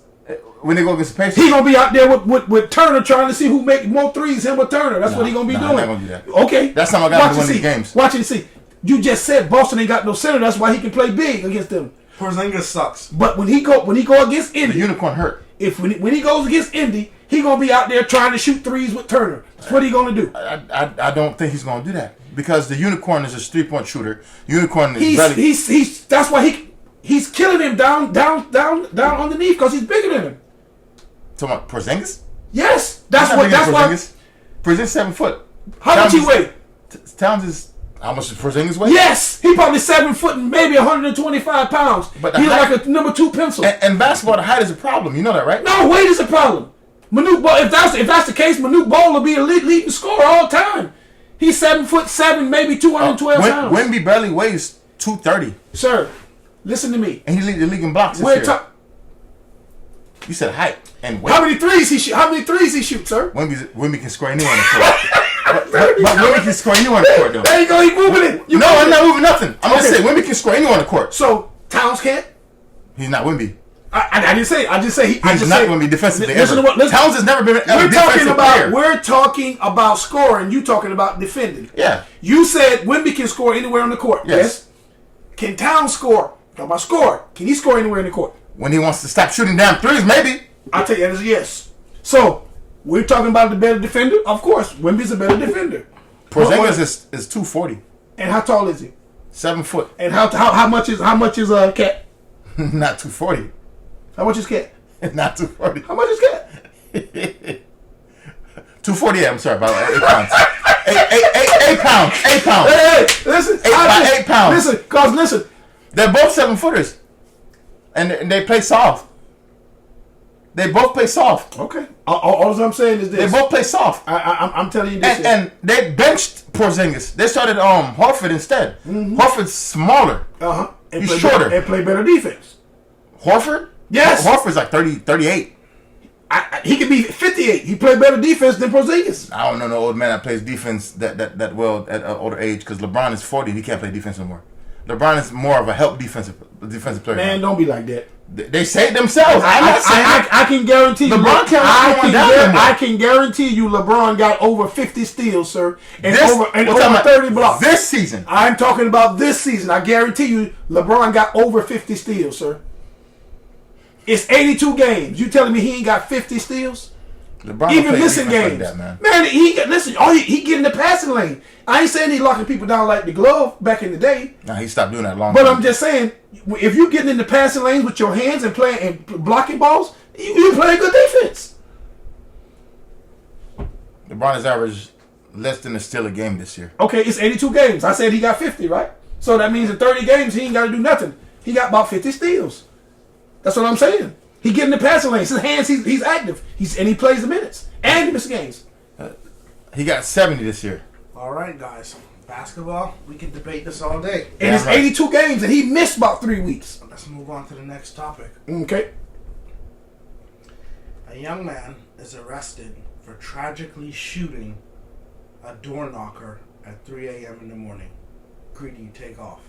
[SPEAKER 2] when they go against the Pacers,
[SPEAKER 3] He gonna be out there with Turner trying to see who make more threes. Him or Turner. That's what he gonna be doing.
[SPEAKER 2] I'm not gonna do that.
[SPEAKER 3] Okay.
[SPEAKER 2] That's not my guy to
[SPEAKER 3] Watch
[SPEAKER 2] win
[SPEAKER 3] and
[SPEAKER 2] these
[SPEAKER 3] see.
[SPEAKER 2] games.
[SPEAKER 3] Watch and see. You just said Boston ain't got no center. That's why he can play big against them.
[SPEAKER 1] Porzingis sucks.
[SPEAKER 3] But when he go against
[SPEAKER 2] the
[SPEAKER 3] Indy,
[SPEAKER 2] unicorn hurt.
[SPEAKER 3] when he goes against Indy, he gonna be out there trying to shoot threes with Turner. That's what he gonna do.
[SPEAKER 2] I don't think he's gonna do that because the unicorn is a 3-point shooter. Unicorn is barely.
[SPEAKER 3] He's that's why he's killing him down underneath because he's bigger than him.
[SPEAKER 2] Talking about Porzingis?
[SPEAKER 3] Yes,
[SPEAKER 2] He's
[SPEAKER 3] that's
[SPEAKER 2] not
[SPEAKER 3] what.
[SPEAKER 2] bigger
[SPEAKER 3] That's
[SPEAKER 2] than
[SPEAKER 3] why.
[SPEAKER 2] Porzingis. Porzingis 7 foot.
[SPEAKER 3] How much he weigh?
[SPEAKER 2] Towns is how much does Porzingis weigh?
[SPEAKER 3] Yes, he probably 7 foot and maybe 125 pounds.
[SPEAKER 2] But the
[SPEAKER 3] He look
[SPEAKER 2] height-
[SPEAKER 3] like a number 2 pencil.
[SPEAKER 2] And basketball, the height is a problem. You know that, right?
[SPEAKER 3] No, weight is a problem. Manute Bol, if that's the case, Manute Bol will be a leading scorer all the time. He's 7'7", maybe 212 pounds.
[SPEAKER 2] Wemby barely weighs 230,
[SPEAKER 3] Sir, listen to me.
[SPEAKER 2] and he lead the league in blocks this
[SPEAKER 3] We're
[SPEAKER 2] year.
[SPEAKER 3] talking.
[SPEAKER 2] You said height and weight.
[SPEAKER 3] How many threes he shoot? How many threes he shoot, sir?
[SPEAKER 2] Wemby can score anywhere on the court. but Wemby can score anywhere on the court, though.
[SPEAKER 3] There you go. He moving it.
[SPEAKER 2] No, I'm not moving nothing. I'm gonna say Wemby can score anywhere on the court.
[SPEAKER 3] So Towns can't.
[SPEAKER 2] He's not Wemby.
[SPEAKER 3] I didn't say. I just say he.
[SPEAKER 2] He's not Wemby defensively
[SPEAKER 3] Listen
[SPEAKER 2] ever.
[SPEAKER 3] to what. Listen,
[SPEAKER 2] Towns has never been a
[SPEAKER 3] we're talking
[SPEAKER 2] defensive
[SPEAKER 3] about.
[SPEAKER 2] player.
[SPEAKER 3] We're talking about scoring. You talking about defending.
[SPEAKER 2] Yeah.
[SPEAKER 3] You said Wemby can score anywhere on the court.
[SPEAKER 2] Yes.
[SPEAKER 3] Can Towns score? Talking about score. Can he score anywhere in the court?
[SPEAKER 2] When he wants to stop shooting down threes, maybe.
[SPEAKER 3] I'll tell you that is a yes. So we're talking about the better defender. Of course, Wemby's a better defender.
[SPEAKER 2] Porzingis is 240,
[SPEAKER 3] And how tall is he?
[SPEAKER 2] 7 foot,
[SPEAKER 3] And how much is Cat?
[SPEAKER 2] not 240,
[SPEAKER 3] How much is Cat?
[SPEAKER 2] not 240.
[SPEAKER 3] How much is Cat?
[SPEAKER 2] 248. I'm sorry, about 8 pounds. 8 pounds. 8 pounds.
[SPEAKER 3] Hey, listen.
[SPEAKER 2] 8 pounds.
[SPEAKER 3] Listen.
[SPEAKER 2] They're both 7 footers, and they play soft. They both play soft.
[SPEAKER 3] Okay. All I'm saying is
[SPEAKER 2] They
[SPEAKER 3] this.
[SPEAKER 2] both play soft.
[SPEAKER 3] I'm telling you this.
[SPEAKER 2] And they benched Porzingis. They started Horford instead. Horford's smaller.
[SPEAKER 3] And
[SPEAKER 2] He's shorter.
[SPEAKER 3] And play better defense.
[SPEAKER 2] Horford?
[SPEAKER 3] Yes.
[SPEAKER 2] Horford's like 38.
[SPEAKER 3] He could be 58. He played better defense than Porzingis.
[SPEAKER 2] I don't know no old man that plays defense that well at an older age because LeBron is 40 and he can't play defense anymore. LeBron is more of a help defensive player.
[SPEAKER 3] Man, don't be like that.
[SPEAKER 2] They say it themselves. I'm not saying
[SPEAKER 3] I can guarantee you.
[SPEAKER 2] LeBron can't run one down anymore.
[SPEAKER 3] I can guarantee you LeBron got over 50 steals, sir. And
[SPEAKER 2] This-
[SPEAKER 3] over
[SPEAKER 2] we're talking about
[SPEAKER 3] 30 blocks.
[SPEAKER 2] this season.
[SPEAKER 3] I'm talking about this season. I guarantee you LeBron got over 50 steals, sir. It's 82 games. You telling me he ain't got 50 steals?
[SPEAKER 2] LeBron
[SPEAKER 3] Even
[SPEAKER 2] don't play
[SPEAKER 3] missing
[SPEAKER 2] defense
[SPEAKER 3] games.
[SPEAKER 2] like that, man.
[SPEAKER 3] Man, listen, he get in the passing lane. I ain't saying he locking people down like the glove back in the day.
[SPEAKER 2] Nah, he stopped doing that long
[SPEAKER 3] But
[SPEAKER 2] time.
[SPEAKER 3] I'm just saying, if you getting in the passing lanes with your hands and playing and blocking balls, you playing good defense.
[SPEAKER 2] LeBron has averaged less than a steal a game this year.
[SPEAKER 3] Okay, it's 82 games. I said he got 50, right? So that means in 30 games he ain't got to do nothing. He got about 50 steals. That's what I'm saying. He get in the passing lanes. His hands, he's active. And he plays the minutes. And he misses games.
[SPEAKER 2] He got 70 this year.
[SPEAKER 1] All right, guys. Basketball, we can debate this all day.
[SPEAKER 3] And it's 82 games, and he missed about 3 weeks.
[SPEAKER 1] Let's move on to the next topic.
[SPEAKER 3] Okay.
[SPEAKER 1] A young man is arrested for tragically shooting a door knocker at 3 a.m. in the morning. Greedy, you take off.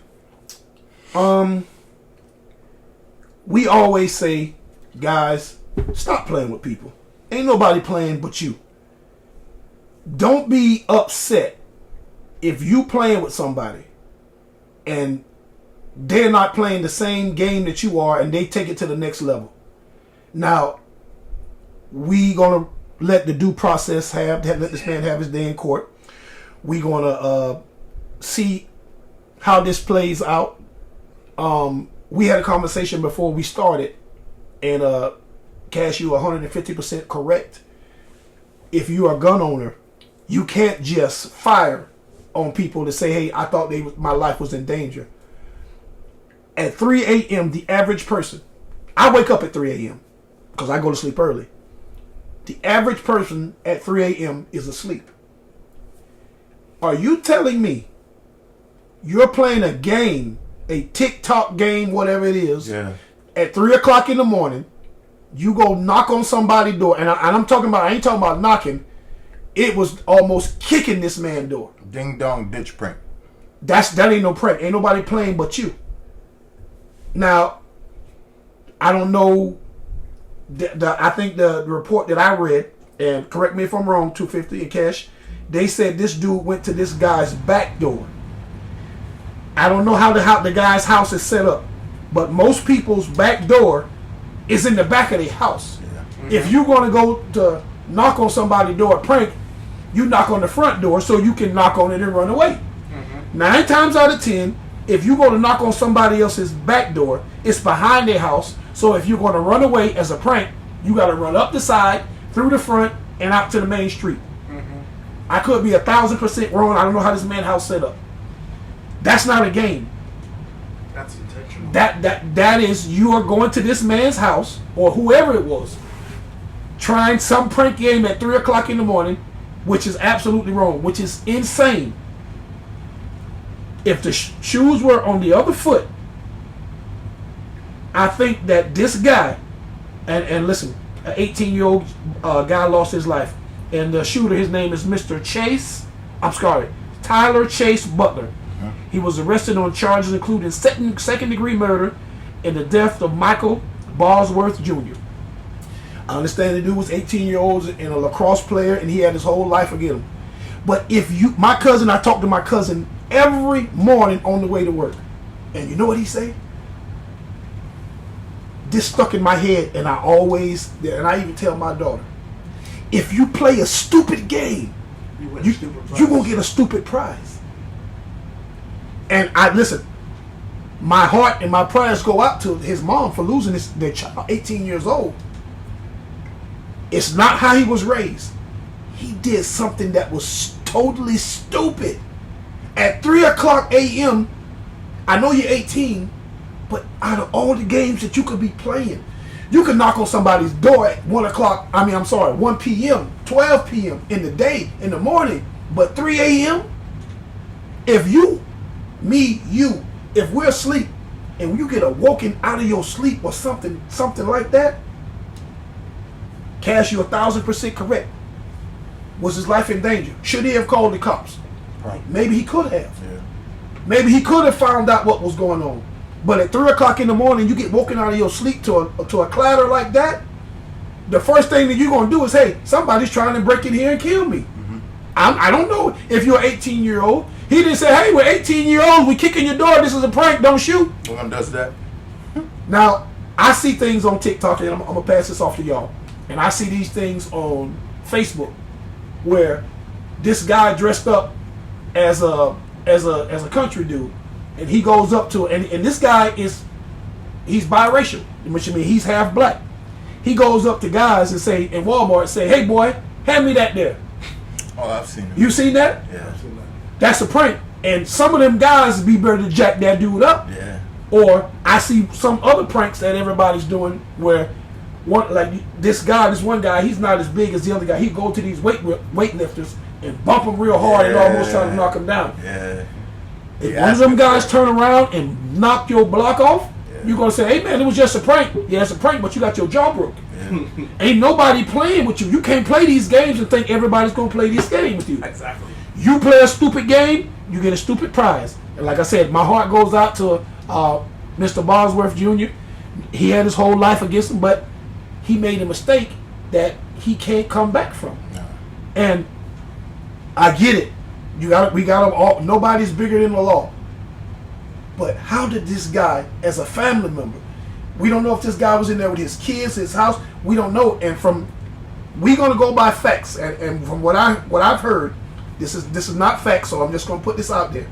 [SPEAKER 3] We always say, guys, stop playing with people. Ain't nobody playing but you. Don't be upset if you playing with somebody and they're not playing the same game that you are and they take it to the next level. Now, we gonna let the due process let this man have his day in court. We gonna see how this plays out. We had a conversation before we started, and Cash, you 150% correct. If you are a gun owner, you can't just fire on people to say, hey, I thought my life was in danger. At 3 a.m., the average person, I wake up at 3 a.m. because I go to sleep early. The average person at 3 a.m. is asleep. Are you telling me you're playing a game, a TikTok game, whatever it is, at 3 o'clock in the morning, you go knock on somebody's door, and I ain't talking about knocking, it was almost kicking this man's door.
[SPEAKER 2] Ding dong ditch prank.
[SPEAKER 3] That ain't no prank. Ain't nobody playing but you. Now, I don't know. I think the report that I read, and correct me if I'm wrong, 250 in Cash, they said this dude went to this guy's back door. I don't know how the guy's house is set up, but most people's back door is in the back of their house. Yeah. Mm-hmm. If you're going to go to knock on somebody's door, prank, you knock on the front door so you can knock on it and run away. Mm-hmm. 9 times out of 10, if you go to knock on somebody else's back door, it's behind their house. So if you're going to run away as a prank, you got to run up the side, through the front, and out to the main street. Mm-hmm. I could be 1,000% wrong. I don't know how this man's house set up. That's not a game.
[SPEAKER 1] That's intentional.
[SPEAKER 3] That is, you are going to this man's house, or whoever it was, trying some prank game at 3 o'clock in the morning, which is absolutely wrong, which is insane. If the shoes were on the other foot, I think that this guy, and listen, an 18-year-old guy lost his life, and the shooter, his name is Mr. Tyler Chase Butler. He was arrested on charges including second-degree murder and the death of Michael Bosworth Jr. I understand the dude was 18-year-old and a lacrosse player, and he had his whole life against him. But I talk to my cousin every morning on the way to work, and you know what he say? This stuck in my head, and I even tell my daughter, if you play a stupid game, you're gonna get a stupid prize. And my heart and my prayers go out to his mom for losing their child, 18 years old. It's not how he was raised. He did something that was totally stupid. At 3 o'clock a.m., I know you're 18, but out of all the games that you could be playing, you could knock on somebody's door at 1 p.m., 12 p.m. in the day, in the morning, but 3 a.m.? If we're asleep and you get awoken out of your sleep or something like that, Cash, you're 1,000% correct. Was his life in danger? Should he have called the cops?
[SPEAKER 2] Right.
[SPEAKER 3] Maybe he could have.
[SPEAKER 2] Yeah.
[SPEAKER 3] Maybe he could have found out what was going on. But at 3 o'clock in the morning, you get woken out of your sleep to a clatter like that, the first thing that you're going to do is, hey, somebody's trying to break in here and kill me. Mm-hmm. I don't know if you're an 18-year-old. He didn't say, hey, we're 18-year-olds, we kicking your door, this is a prank, don't shoot.
[SPEAKER 2] No one does that.
[SPEAKER 3] Now, I see things on TikTok, and I'm going to pass this off to y'all. And I see these things on Facebook where this guy dressed up as a country dude, and he goes up to it, and this guy he's biracial, which means he's half black. He goes up to guys and say, in Walmart, say, hey boy, hand me that there.
[SPEAKER 2] Oh, I've seen it.
[SPEAKER 3] You seen that?
[SPEAKER 2] Yeah. I've seen that.
[SPEAKER 3] That's a prank. And some of them guys be ready to jack that dude up.
[SPEAKER 2] Yeah.
[SPEAKER 3] Or I see some other pranks that everybody's doing where this one guy, he's not as big as the other guy. He go to these weightlifters and bump them real hard and almost try to knock them down.
[SPEAKER 2] Yeah.
[SPEAKER 3] If one of them guys turn around and knock your block off, you're gonna say, "Hey man, it was just a prank." Yeah, it's a prank, but you got your jaw broken. Yeah. Ain't nobody playing with you. You can't play these games and think everybody's gonna play this game with you.
[SPEAKER 1] Exactly.
[SPEAKER 3] You play a stupid game, you get a stupid prize. And like I said, my heart goes out to Mr. Bosworth Jr. He had his whole life against him, but he made a mistake that he can't come back from.
[SPEAKER 2] No.
[SPEAKER 3] And I get it. We got them all. Nobody's bigger than the law. But how did this guy, as a family member, we don't know if this guy was in there with his kids, his house. We don't know. And we're gonna go by facts. And from what I've heard, this is not facts. So I'm just gonna put this out there.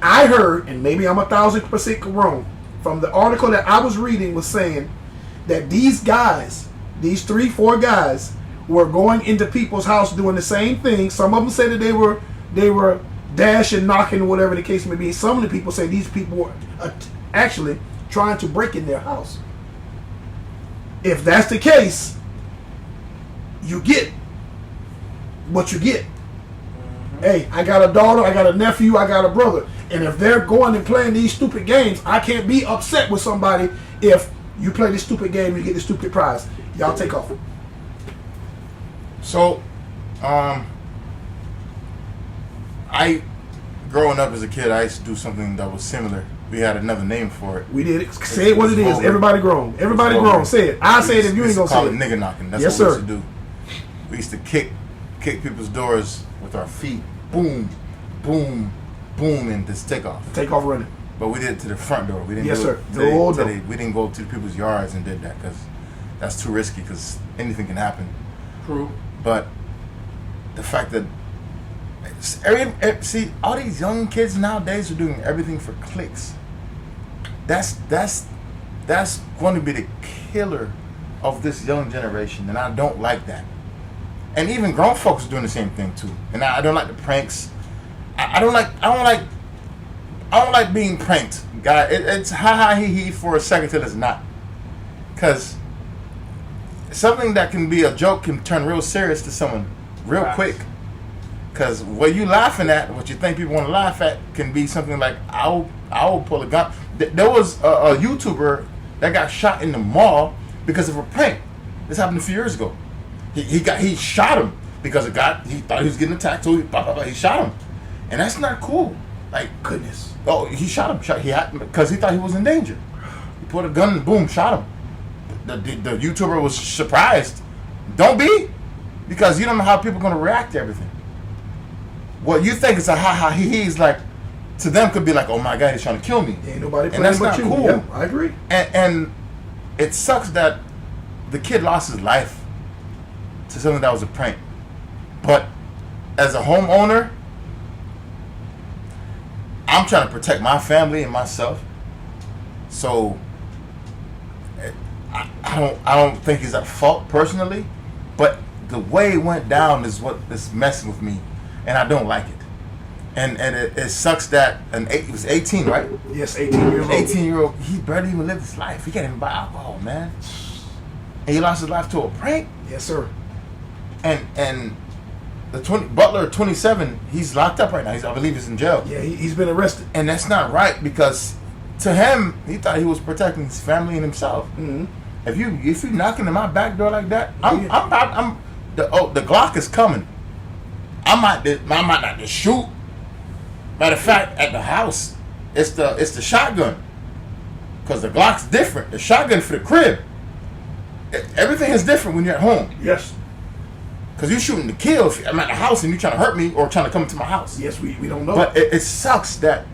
[SPEAKER 3] I heard, and maybe I'm 1,000% wrong, from the article that I was reading was saying that these guys, these 3-4 guys, were going into people's house doing the same thing. Some of them said that they were dashing, knocking, whatever the case may be. Some of the people say these people were actually trying to break in their house. If that's the case, you get what you get. Hey, I got a daughter, I got a nephew, I got a brother. And if they're going and playing these stupid games, I can't be upset with somebody if you play this stupid game and you get this stupid prize. Y'all take off.
[SPEAKER 2] So, growing up as a kid, I used to do something that was similar. We had another name for it.
[SPEAKER 3] We did it. Say it what it is.
[SPEAKER 2] vulgar.
[SPEAKER 3] Everybody grown. Everybody grown. Say it. I say it if you ain't gonna say
[SPEAKER 2] call
[SPEAKER 3] it.
[SPEAKER 2] it nigga knocking. That's
[SPEAKER 3] Yes,
[SPEAKER 2] what we
[SPEAKER 3] sir.
[SPEAKER 2] used to do. We used to kick people's doors with our feet. Boom, boom, boom, and just take off.
[SPEAKER 3] Take off running.
[SPEAKER 2] But we did it to the front door. We didn't
[SPEAKER 3] Yes,
[SPEAKER 2] do
[SPEAKER 3] sir.
[SPEAKER 2] it
[SPEAKER 3] No, no.
[SPEAKER 2] we didn't go to people's yards and did that because that's too risky because anything can happen.
[SPEAKER 1] True.
[SPEAKER 2] But the fact that see all these young kids nowadays are doing everything for clicks. That's going to be the killer of this young generation, and I don't like that. And even grown folks are doing the same thing too. And I don't like the pranks. I don't like being pranked, guy. It's ha ha he he for a second till it's not. Cause something that can be a joke can turn real serious to someone real quick. Cause what you laughing at, what you think people want to laugh at, can be something like I'll pull a gun. There was a YouTuber that got shot in the mall because of a prank. This happened a few years ago. He shot him because he thought he was getting attacked, so he shot him, and that's not cool. Like
[SPEAKER 3] Goodness.
[SPEAKER 2] oh, he shot him. Because he thought he was in danger. He put a gun and boom, shot him. The YouTuber was surprised. Don't be, because you don't know how people are gonna react to everything. What you think is a ha ha he he's like, to them could be like, oh my god, he's trying to kill me.
[SPEAKER 3] Ain't nobody playing
[SPEAKER 2] And that's
[SPEAKER 3] but
[SPEAKER 2] not
[SPEAKER 3] you.
[SPEAKER 2] cool.
[SPEAKER 3] Yeah, I agree.
[SPEAKER 2] And it sucks that the kid lost his life to something that was a prank. But as a homeowner, I'm trying to protect my family and myself. So I don't think he's at fault personally, but the way it went down is what is messing with me, and I don't like it. And it sucks that he was 18, right?
[SPEAKER 3] Yes, 18 years old.
[SPEAKER 2] 18-year-old, he barely even lived his life. He can't even buy alcohol, man. And he lost his life to a prank.
[SPEAKER 3] Yes, sir.
[SPEAKER 2] And the Butler, 27, he's locked up right now. I believe he's in jail.
[SPEAKER 3] Yeah, he's been arrested.
[SPEAKER 2] And that's not right, because to him, he thought he was protecting his family and himself.
[SPEAKER 3] Mm-hmm.
[SPEAKER 2] If you knocking in my back door like that, the Glock is coming. I might not just shoot. Matter of fact, at the house, it's the shotgun, because the Glock's different. The shotgun for the crib. Everything is different when you're at home.
[SPEAKER 3] Yes.
[SPEAKER 2] Because you're shooting to kill. If I'm at the house and you're trying to hurt me or trying to come into my house.
[SPEAKER 3] Yes, we don't know.
[SPEAKER 2] But it sucks that.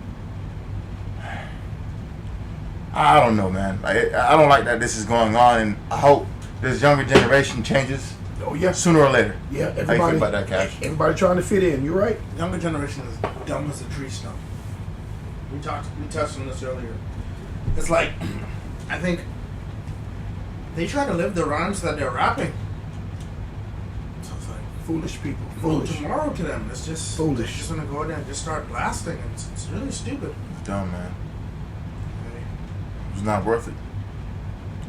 [SPEAKER 2] I don't know, man. I don't like that this is going on, and I hope this younger generation changes.
[SPEAKER 3] Oh yeah.
[SPEAKER 2] Sooner or later.
[SPEAKER 3] Yeah,
[SPEAKER 2] How you
[SPEAKER 3] everybody.
[SPEAKER 2] feel about that, Cash?
[SPEAKER 3] Everybody trying to fit in. You're right.
[SPEAKER 1] Younger generation is dumb as a tree stump. We touched on this earlier. It's like, I think they try to live the rhymes that they're rapping. So it's like,
[SPEAKER 3] Foolish people.
[SPEAKER 1] well,
[SPEAKER 3] Foolish.
[SPEAKER 1] tomorrow to them, it's just
[SPEAKER 3] Foolish.
[SPEAKER 1] They're just gonna go in there and just start blasting. It's really stupid.
[SPEAKER 2] Dumb, man. It's not worth it.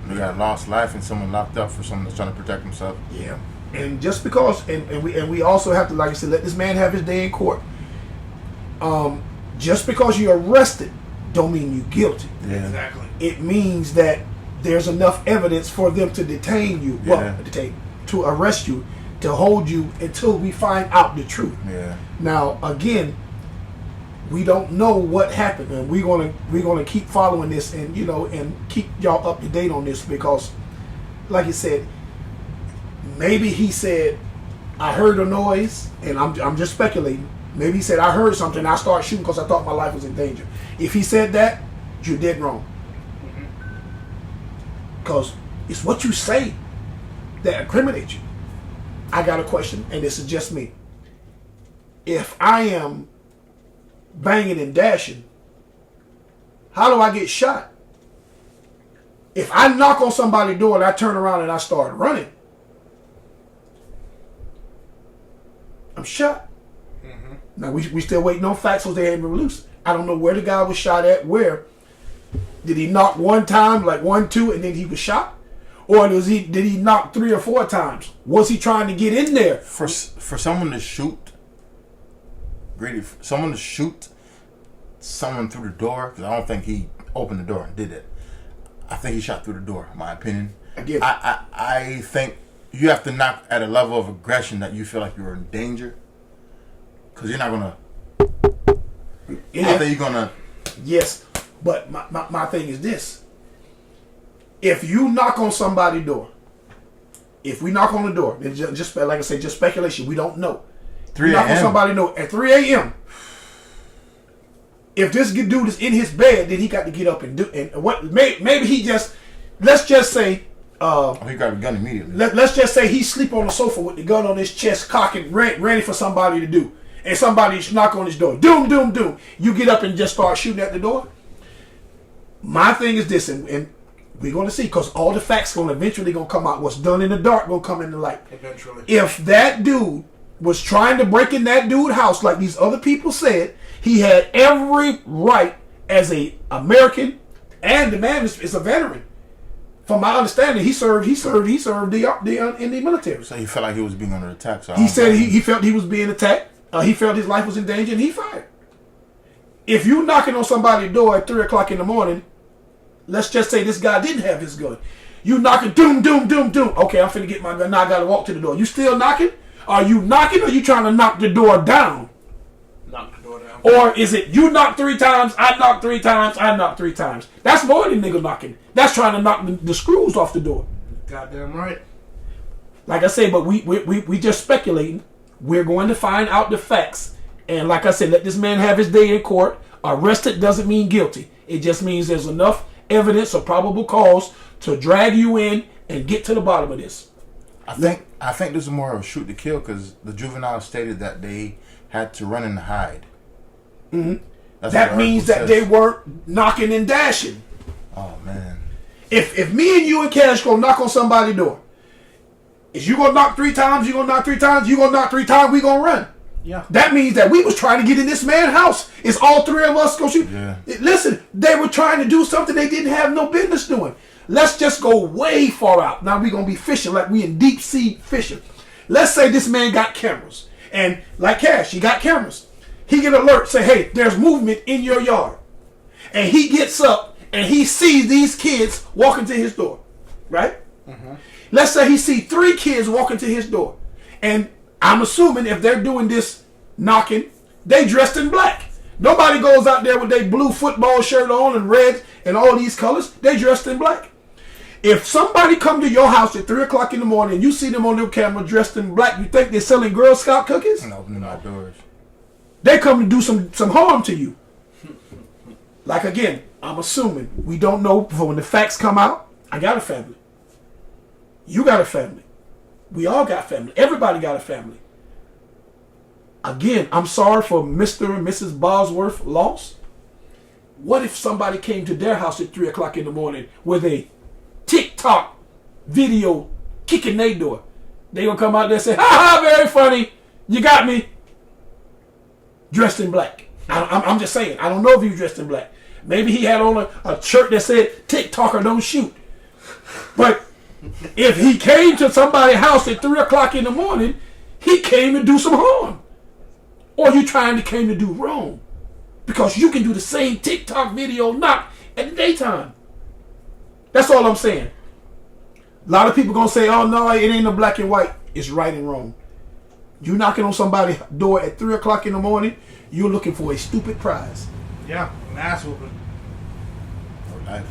[SPEAKER 2] We got a lost life and someone locked up for someone that's trying to protect himself.
[SPEAKER 3] Yeah. And just because, and we also have to, like I said, let this man have his day in court. Just because you're arrested, don't mean you're guilty.
[SPEAKER 2] Yeah.
[SPEAKER 1] Exactly.
[SPEAKER 3] It means that there's enough evidence for them to detain you.
[SPEAKER 2] Yeah.
[SPEAKER 3] Well, to arrest you, to hold you until we find out the truth.
[SPEAKER 2] Yeah.
[SPEAKER 3] Now, again, we don't know what happened, and we're gonna keep following this, and and keep y'all up to date on this, because, like you said, maybe he said, "I heard a noise," and I'm just speculating. Maybe he said, "I heard something. I started shooting because I thought my life was in danger." If he said that, you're dead wrong, because it's what you say that incriminates you. I got a question, and this is just me. If I am banging and dashing, how do I get shot? If I knock on somebody's door and I turn around and I start running, I'm shot. Now we still waiting on facts, so they haven't been released. I don't know where the guy was shot at. Where did he knock one time, like 1, 2, and then he was shot, or did he knock 3 or 4 times? Was he trying to get in there?
[SPEAKER 2] For someone to shoot, Grady, someone to shoot someone through the door, because I don't think he opened the door and did it. I think he shot through the door. In my opinion.
[SPEAKER 3] Again,
[SPEAKER 2] I think you have to knock at a level of aggression that you feel like you're in danger. Because you're not gonna. I think you're gonna.
[SPEAKER 3] Yes, but my thing is this: if you knock on somebody's door, if we knock on the door, then just like I said, just speculation. We don't know.
[SPEAKER 2] 3
[SPEAKER 3] knock on
[SPEAKER 2] a.m.
[SPEAKER 3] somebody's door at 3 a.m. If this dude is in his bed, then he got to get up and do. And what? Maybe he just. Let's just say.
[SPEAKER 2] He grabbed a gun immediately.
[SPEAKER 3] Let's just say he sleep on the sofa with the gun on his chest, cocking, ready for somebody to do. And somebody knock on his door. Doom, doom, doom. You get up and just start shooting at the door. My thing is this, and we're going to see, because all the facts going to eventually going to come out. What's done in the dark going to come in the light.
[SPEAKER 1] Eventually.
[SPEAKER 3] If that dude was trying to break in that dude's house like these other people said, he had every right as a American, and the man is a veteran. From my understanding, he served in the military.
[SPEAKER 2] So he felt like he was being under attack. So
[SPEAKER 3] He said he felt he was being attacked. He felt his life was in danger, and he fired. If you knocking on somebody's door at 3 o'clock in the morning, let's just say this guy didn't have his gun. You knocking, doom, doom, doom, doom. Okay, I'm finna get my gun. Now I gotta walk to the door. You still knocking? Are you knocking, or are you trying to knock the door down?
[SPEAKER 1] Knock the door down.
[SPEAKER 3] Or is it you knock 3 times, I knock 3 times, I knock 3 times? That's more than nigga knocking. That's trying to knock the screws off the door.
[SPEAKER 1] Goddamn right.
[SPEAKER 3] Like I say, but we just speculating. We're going to find out the facts. And like I said, let this man have his day in court. Arrested doesn't mean guilty. It just means there's enough evidence or probable cause to drag you in and get to the bottom of this.
[SPEAKER 2] I think this is more of a shoot to kill, because the juvenile stated that they had to run and hide.
[SPEAKER 3] Mm-hmm.
[SPEAKER 2] That's
[SPEAKER 3] That
[SPEAKER 2] what the
[SPEAKER 3] means
[SPEAKER 2] article
[SPEAKER 3] that
[SPEAKER 2] says.
[SPEAKER 3] they weren't knocking and dashing.
[SPEAKER 2] Oh man.
[SPEAKER 3] If me and you and Cash go knock on somebody's door, is you gonna knock 3 times? You gonna knock 3 times? You gonna knock 3 times? We gonna run.
[SPEAKER 1] Yeah.
[SPEAKER 3] That means that we was trying to get in this man's house. It's all 3 of us gonna shoot.
[SPEAKER 2] Yeah.
[SPEAKER 3] Listen, they were trying to do something they didn't have no business doing. Let's just go way far out. Now we gonna be fishing like we in deep sea fishing. Let's say this man got cameras, and like Cash, he got cameras. He get alert, say, hey, there's movement in your yard, and he gets up and he sees these kids walking to his door, right? Mm-hmm. Let's say he see 3 kids walking to his door, and I'm assuming if they're doing this knocking, they dressed in black. Nobody goes out there with their blue football shirt on and red and all these colors. They dressed in black. If somebody come to your house at 3 o'clock in the morning and you see them on their camera dressed in black, you think they're selling Girl Scout cookies?
[SPEAKER 2] And opening our doors.
[SPEAKER 3] They come to do some harm to you. Like again, I'm assuming, we don't know, but when the facts come out, I got a family. You got a family. We all got family. Everybody got a family. Again, I'm sorry for Mr. and Mrs. Bosworth loss. What if somebody came to their house at 3 o'clock in the morning with a TikTok video kicking their door? They gonna come out there and say, ha ha, very funny. You got me. Dressed in black. I'm just saying. I don't know if he was dressed in black. Maybe he had on a shirt that said TikToker don't shoot. But if he came to somebody's house at 3 o'clock in the morning, he came to do some harm. Or you trying to came to do wrong. Because you can do the same TikTok video not at the daytime. That's all I'm saying. A lot of people gonna say, oh no, it ain't no black and white. It's right and wrong. You knocking on somebody's door at 3 o'clock in the morning, you're looking for a stupid prize.
[SPEAKER 1] Yeah, an ass whooping.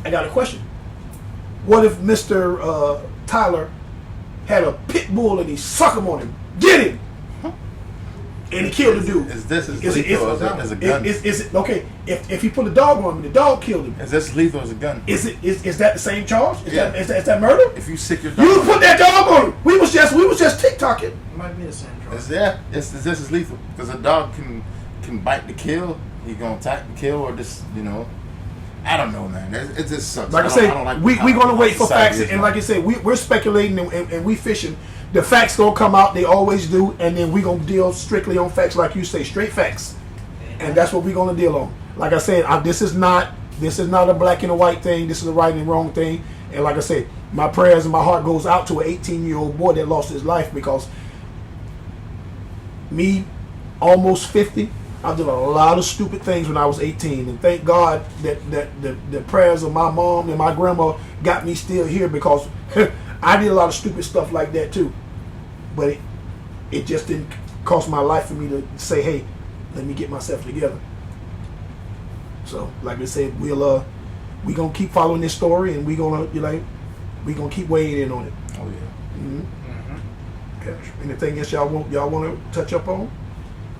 [SPEAKER 3] I got a question. What if Mr. Tyler had a pit bull and he suck him on him? Get him! And he killed the dude.
[SPEAKER 2] Is this as
[SPEAKER 3] Is it-
[SPEAKER 2] lethal as a gun?
[SPEAKER 3] Is it okay? If he put a dog on him, the dog killed him.
[SPEAKER 2] Is this lethal as a gun?
[SPEAKER 3] Is that the same charge?
[SPEAKER 2] Yeah.
[SPEAKER 3] Is that murder?
[SPEAKER 2] If you sick your dog,
[SPEAKER 3] You put that dog on him. We was just TikToking.
[SPEAKER 1] It might be the same drug.
[SPEAKER 2] Is this is lethal because a dog can bite to kill. He gonna attack to kill or just I don't know, man. It just sucks.
[SPEAKER 3] Like I
[SPEAKER 2] don't
[SPEAKER 3] said,
[SPEAKER 2] like
[SPEAKER 3] we
[SPEAKER 2] how
[SPEAKER 3] gonna wait for
[SPEAKER 2] society
[SPEAKER 3] facts,
[SPEAKER 2] is
[SPEAKER 3] and
[SPEAKER 2] now.
[SPEAKER 3] like I said, we're speculating and we fishing. The facts gonna come out, they always do, and then we gonna deal strictly on facts, like you say, straight facts, and that's what we gonna deal on. Like I said, this is not a black and a white thing. This is a right and wrong thing. And like I said, my prayers and my heart goes out to an 18-year-old boy that lost his life because me, almost 50. I did a lot of stupid things when I was 18, and thank God that the prayers of my mom and my grandma got me still here because I did a lot of stupid stuff like that too. But it just didn't cost my life for me to say, hey, let me get myself together. So, like I said, we gonna keep following this story, and we gonna keep weighing in on it.
[SPEAKER 2] Oh yeah.
[SPEAKER 3] Mm-hmm. Okay. Anything else y'all want to touch up on?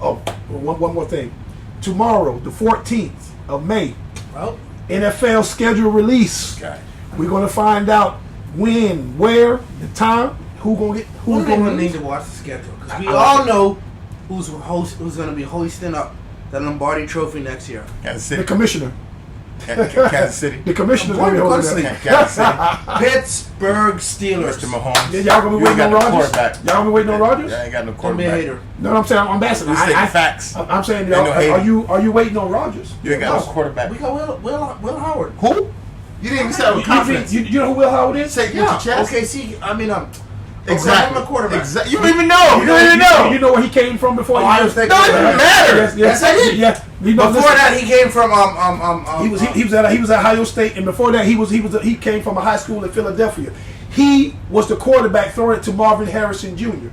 [SPEAKER 3] Oh, one more thing. Tomorrow, the 14th of May,
[SPEAKER 1] Well,
[SPEAKER 3] NFL schedule release.
[SPEAKER 2] Okay.
[SPEAKER 3] We're gonna find out when, where, the time, who's
[SPEAKER 1] we
[SPEAKER 3] gonna
[SPEAKER 1] don't even need
[SPEAKER 3] release.
[SPEAKER 1] to watch the schedule because we all know who's going to be hoisting up the Lombardi Trophy next year.
[SPEAKER 2] Kansas
[SPEAKER 3] The
[SPEAKER 2] City.
[SPEAKER 3] commissioner.
[SPEAKER 2] Kansas City.
[SPEAKER 3] The commissioner's
[SPEAKER 1] Boy,
[SPEAKER 3] gonna be holding
[SPEAKER 1] constantly.
[SPEAKER 3] that.
[SPEAKER 2] Kansas City.
[SPEAKER 1] Pittsburgh Steelers.
[SPEAKER 2] Mr. Mahomes.
[SPEAKER 3] Yeah, y'all gonna be
[SPEAKER 2] You
[SPEAKER 3] waiting
[SPEAKER 2] got
[SPEAKER 3] on
[SPEAKER 2] no
[SPEAKER 3] Rodgers?
[SPEAKER 2] quarterback.
[SPEAKER 3] Y'all gonna be waiting on Rodgers?
[SPEAKER 2] Yeah, I ain't got no
[SPEAKER 1] Don't be a
[SPEAKER 2] quarterback.
[SPEAKER 1] hater.
[SPEAKER 3] No, I'm saying I'm asking.
[SPEAKER 2] We stating facts.
[SPEAKER 3] I'm saying,
[SPEAKER 2] Ain't no
[SPEAKER 3] y'all,
[SPEAKER 2] hating.
[SPEAKER 3] are you waiting on Rodgers?
[SPEAKER 2] You ain't got no
[SPEAKER 1] We
[SPEAKER 2] quarterback.
[SPEAKER 1] got Will Howard.
[SPEAKER 2] Who? You didn't even say that with confidence.
[SPEAKER 3] You know who Will Howard is?
[SPEAKER 2] Say it with
[SPEAKER 1] Yeah.
[SPEAKER 2] your chest.
[SPEAKER 1] Okay. See, I mean,
[SPEAKER 2] Exactly.
[SPEAKER 1] Oklahoma quarterback.
[SPEAKER 2] Exactly. You don't even know. You don't even know.
[SPEAKER 3] You know where he came from before?
[SPEAKER 1] Ohio
[SPEAKER 3] he
[SPEAKER 1] State
[SPEAKER 2] Don't even
[SPEAKER 1] quarterback.
[SPEAKER 2] matter.
[SPEAKER 3] Yes,
[SPEAKER 1] I did.
[SPEAKER 3] yeah. You know,
[SPEAKER 1] Before
[SPEAKER 3] listen,
[SPEAKER 1] that, he came from
[SPEAKER 3] he was at Ohio State, and before that, he came from a high school in Philadelphia. He was the quarterback throwing it to Marvin Harrison Jr.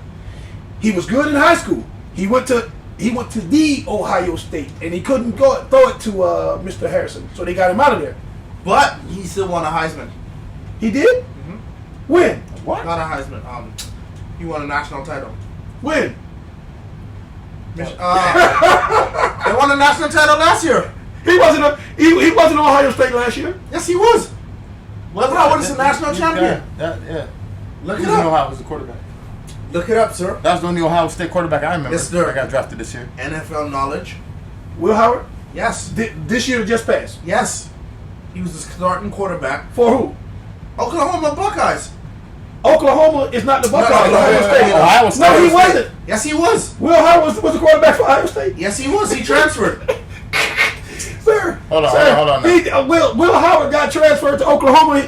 [SPEAKER 3] He was good in high school. He went to the Ohio State, and he couldn't go throw it to Mr. Harrison, so they got him out of there.
[SPEAKER 1] but he still won a Heisman.
[SPEAKER 3] He did. When?
[SPEAKER 2] What?
[SPEAKER 1] Not a Heisman. He won a national title.
[SPEAKER 3] When?
[SPEAKER 1] They won a national title last year.
[SPEAKER 3] He wasn't he wasn't on Ohio State last year.
[SPEAKER 1] Yes, he was. Will Howard is a national champion.
[SPEAKER 2] Yeah.
[SPEAKER 1] Look
[SPEAKER 2] Who's
[SPEAKER 1] it
[SPEAKER 2] in
[SPEAKER 1] up.
[SPEAKER 2] Ohio was the quarterback?
[SPEAKER 1] Look it up, sir.
[SPEAKER 2] That was the only Ohio State quarterback I remember.
[SPEAKER 1] Yes, sir.
[SPEAKER 2] I got drafted this year.
[SPEAKER 1] NFL knowledge.
[SPEAKER 3] Will Howard?
[SPEAKER 1] Yes.
[SPEAKER 3] This year just passed.
[SPEAKER 1] Yes. He was the starting quarterback.
[SPEAKER 3] For who?
[SPEAKER 1] Oklahoma Buckeyes.
[SPEAKER 3] Oklahoma is not the Buckeyes.
[SPEAKER 1] No,
[SPEAKER 3] Ohio State.
[SPEAKER 2] Ohio State.
[SPEAKER 3] No, he
[SPEAKER 2] State.
[SPEAKER 3] wasn't.
[SPEAKER 1] Yes, he was.
[SPEAKER 3] Will Howard was the quarterback for Ohio State.
[SPEAKER 1] Yes, he was. He transferred.
[SPEAKER 3] Sir,
[SPEAKER 2] Hold on,
[SPEAKER 3] sir,
[SPEAKER 2] hold on now.
[SPEAKER 3] Will Howard got transferred to Oklahoma.